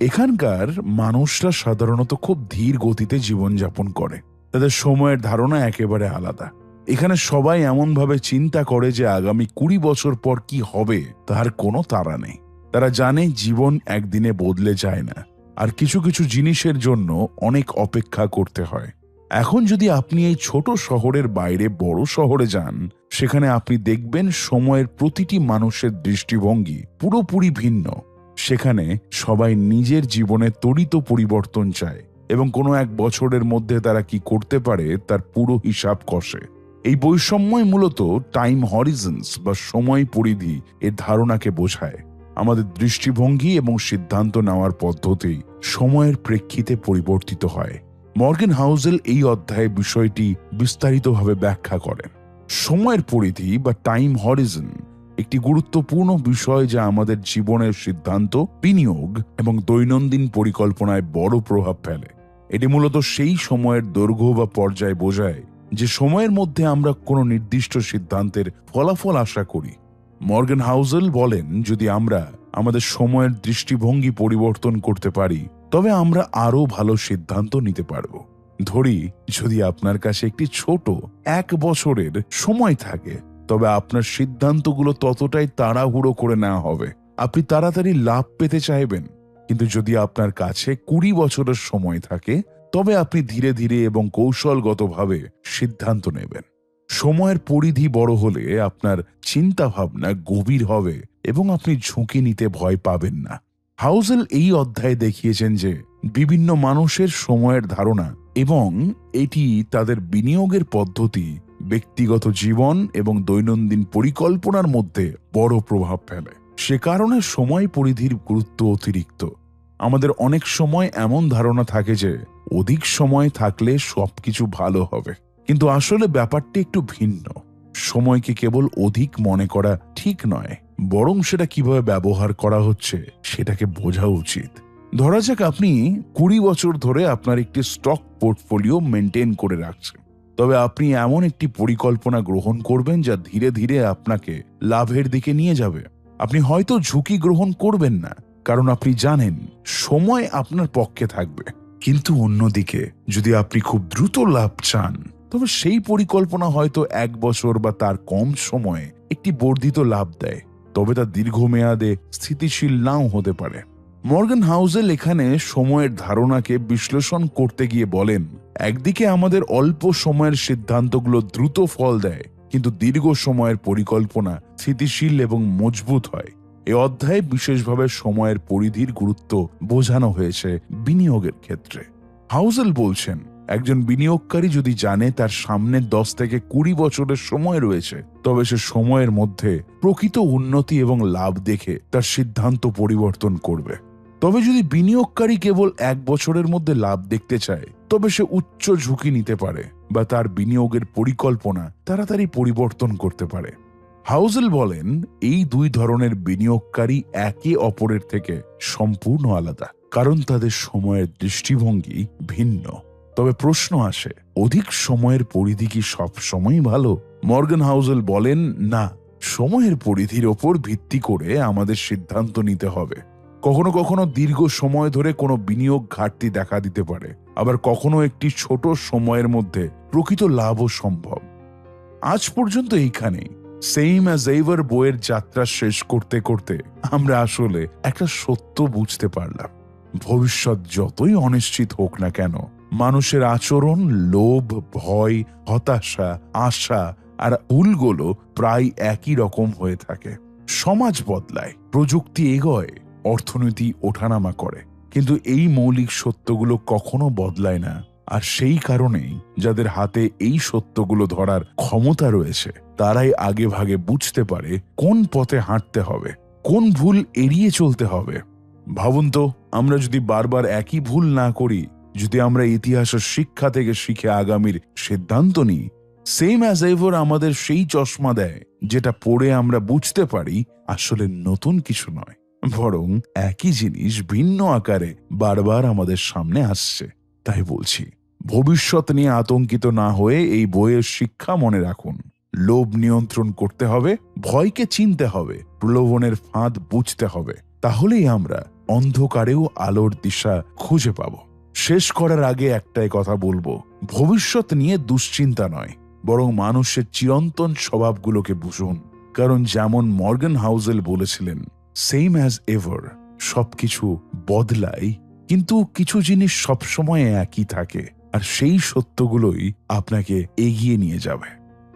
এখানকার মানুষরা সাধারণত খুব ধীর গতিতে জীবনযাপন করে। তাদের সময়ের ধারণা একেবারে আলাদা। এখানে সবাই এমনভাবে চিন্তা করে যে আগামী 20 বছর পর কি হবে তার কোনো তাড়া নেই। তারা জানে জীবন একদিনে বদলে যায় না, আর কিছু কিছু জিনিসের জন্য অনেক অপেক্ষা করতে হয়। এখন যদি আপনি এই ছোট শহরের বাইরে বড় শহরে যান, সেখানে আপনি দেখবেন সময়ের প্রতিটি মানুষের দৃষ্টিভঙ্গি পুরোপুরি ভিন্ন। সেখানে সবাই নিজের জীবনে ত্বরিত পরিবর্তন চায় এবং কোনো এক বছরের মধ্যে তারা কি করতে পারে তার পুরো হিসাব কষে। এই বৈষম্যই মূলত টাইম হরিজন্স বা সময় পরিধি এর ধারণাকে বোঝায়। আমাদের দৃষ্টিভঙ্গি এবং সিদ্ধান্ত নেওয়ার পদ্ধতি সময়ের প্রেক্ষিতে পরিবর্তিত হয়। মর্গান হাউজেল এই অধ্যায়ে বিষয়টি বিস্তারিতভাবে ব্যাখ্যা করেন। সময়ের পরিধি বা টাইম হরিজন একটি গুরুত্বপূর্ণ বিষয় যা আমাদের জীবনের সিদ্ধান্ত, বিনিয়োগ এবং দৈনন্দিন পরিকল্পনায় বড় প্রভাব ফেলে। এটি মূলত সেই সময়ের দৈর্ঘ্য বা পর্যায় বোঝায় যে সময়ের মধ্যে আমরা কোনো নির্দিষ্ট সিদ্ধান্তের ফলাফল আশা করি। মর্গান হাউজেল বলেন, যদি আমরা আমাদের সময়ের দৃষ্টিভঙ্গি পরিবর্তন করতে পারি, তবে আমরা আরো ভালো সিদ্ধান্ত নিতে পারব। ধরি, যদি আপনার কাছে একটি ছোট 1 বছরের সময় থাকে, তবে আপনার সিদ্ধান্তগুলো ততটাই তাড়াহুড়ো করে নেওয়া হবে। আপনি তাড়াতাড়ি লাভ পেতে চাইবেন। কিন্তু যদি আপনার কাছে 20 বছরের সময় থাকে, তবে আপনি ধীরে ধীরে এবং কৌশলগতভাবে সিদ্ধান্ত নেবেন। সময়ের পরিধি বড় হলে আপনার চিন্তা ভাবনা গভীর হবে এবং আপনি ঝুঁকি নিতে ভয় পাবেন না। হাউজেল এই অধ্যায়ে দেখিয়েছেন যে বিভিন্ন মানুষের সময়ের ধারণা এবং এটি তাদের বিনিয়োগের পদ্ধতি, ব্যক্তিগত জীবন এবং দৈনন্দিন পরিকল্পনার মধ্যে বড় প্রভাব ফেলে। সে কারণে সময় পরিধির গুরুত্ব অতিরিক্ত। আমাদের অনেক সময় এমন ধারণা থাকে যে অধিক সময় থাকলে সবকিছু ভালো হবে, কিন্তু আসলে ব্যাপারটি একটু ভিন্ন। সময়কে কেবল অধিক মনে করা ঠিক নয়, বরং সেটা কিভাবে ব্যবহার করা হচ্ছে সেটাকে বোঝা উচিত। ধরা যাক আপনি 20 বছর ধরে আপনার একটি স্টক পোর্টফোলিও মেনটেন করে রাখছেন, তবে আপনি এমন একটি পরিকল্পনা গ্রহণ করবেন যা ধীরে ধীরে আপনাকে লাভের দিকে নিয়ে যাবে। আপনি হয়তো ঝুঁকি গ্রহণ করবেন না, কারণ আপনি জানেন সময় আপনার পক্ষে থাকবে। কিন্তু অন্যদিকে যদি আপনি খুব দ্রুত লাভ চান, তবে সেই পরিকল্পনা হয়তো 1 বছর বা তার কম সময়ে একটি বর্ধিত লাভ দেয়, তবে তা দীর্ঘমেয়াদে স্থিতিশীল নাও হতে পারে। মর্গান হাউজেল এখানে সময়ের ধারণাকে বিশ্লেষণ করতে গিয়ে বলেন, একদিকে আমাদের অল্প সময়ের সিদ্ধান্তগুলো দ্রুত ফল দেয়, কিন্তু দীর্ঘ সময়ের পরিকল্পনা স্থিতিশীল এবং মজবুত হয়। এই অধ্যায়ে বিশেষভাবে সময়ের পরিধির গুরুত্ব বোঝানো হয়েছে বিনিয়োগের ক্ষেত্রে। হাউজেল বলছেন, একজন বিনিয়োগকারী যদি জানে তার সামনে 10 থেকে 20 বছরের সময় রয়েছে, তবে সে সময়ের মধ্যে প্রকৃত উন্নতি এবং লাভ দেখে তার সিদ্ধান্ত পরিবর্তন করবে। তবে যদি বিনিয়োগকারী কেবল 1 বছরের মধ্যে লাভ দেখতে চায়, তবে সে উচ্চ ঝুঁকি নিতে পারে বা তার বিনিয়োগের পরিকল্পনা তাড়াতাড়ি পরিবর্তন করতে পারে। হাউজেল বলেন, এই দুই ধরনের বিনিয়োগকারী একে অপরের থেকে সম্পূর্ণ আলাদা, কারণ তাদের সময়ের দৃষ্টিভঙ্গি ভিন্ন। তবে প্রশ্ন আসে, অধিক সময়ের পরিধি কি সব সময় ভালো? মর্গান হাউজেল বলেন, না, সময়ের পরিধির ওপর ভিত্তি করে আমাদের সিদ্ধান্ত নিতে হবে। কখনো কখনো দীর্ঘ সময় ধরে কোনো বিনিয়োগ ঘাটতি দেখা দিতে পারে, আবার কখনো একটি ছোট সময়ের মধ্যে প্রকৃত লাভও সম্ভব। আজ পর্যন্ত এইখানেই সেম অ্যাজ এভার বইয়ের যাত্রা শেষ করতে করতে আমরা আসলে একটা সত্য বুঝতে পারলাম। ভবিষ্যৎ যতই অনিশ্চিত হোক না কেন, মানুষের আচরণ, লোভ, ভয়, হতাশা, আশা আর ভুলগুলো প্রায় একই রকম হয়ে থাকে। সমাজ বদলায়, প্রযুক্তি এগোয়, অর্থনীতি ওঠানামা করে, কিন্তু এই মৌলিক সত্যগুলো কখনো বদলায় না। আর সেই কারণেই যাদের হাতে এই সত্যগুলো ধরার ক্ষমতা রয়েছে, তারাই আগে ভাগে বুঝতে পারে কোন পথে হাঁটতে হবে, কোন ভুল এড়িয়ে চলতে হবে। ভাবুন তো, আমরা যদি বারবার একই ভুল না করি, যদি আমরা ইতিহাসের শিক্ষা থেকে শিখে আগামীর সিদ্ধান্ত নিই, সেম অ্যাজ এভার আমাদের সেই চশমা দেয় যেটা পড়ে আমরা বুঝতে পারি আসলে নতুন কিছু নয়, বরং একই জিনিস ভিন্ন আকারে বারবার আমাদের সামনে আসছে। তাই বলছি, ভবিষ্যৎ নিয়ে আতঙ্কিত না হয়ে এই বইয়ের শিক্ষা মনে রাখুন। লোভ নিয়ন্ত্রণ করতে হবে, ভয়কে চিনতে হবে, প্রলোভনের ফাঁদ বুঝতে হবে। তাহলেই আমরা অন্ধকারেও আলোর দিশা খুঁজে পাব। শেষ করার আগে একটাই কথা বলবো, ভবিষ্যৎ নিয়ে দুশ্চিন্তা নয়, বরং মানুষের চিরন্তন স্বভাবগুলোকে বুঝুন। কারণ যেমন মর্গান হাউজেল বলেছিলেন, সেম অ্যাজ এভার, সবকিছু বদলায়, কিন্তু কিছু জিনিস সবসময় একই থাকে, আর সেই সত্যগুলোই আপনাকে এগিয়ে নিয়ে যাবে।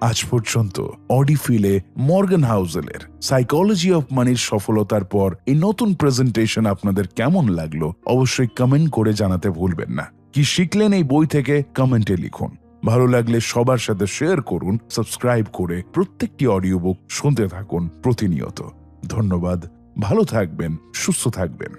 আজ পর্যন্ত অডিফিলে মর্গান হাউজেলের সাইকোলজি অফ মানির সফলতার পর এই নতুন প্রেজেন্টেশন আপনাদের কেমন লাগলো অবশ্যই কমেন্ট করে জানাতে ভুলবেন না। কি শিখলেন এই বই থেকে কমেন্টে লিখুন। ভালো লাগলে সবার সাথে শেয়ার করুন, সাবস্ক্রাইব করে প্রত্যেকটি অডিও বুক শুনতে থাকুন প্রতিনিয়ত। ধন্যবাদ, ভালো থাকবেন, সুস্থ থাকবেন।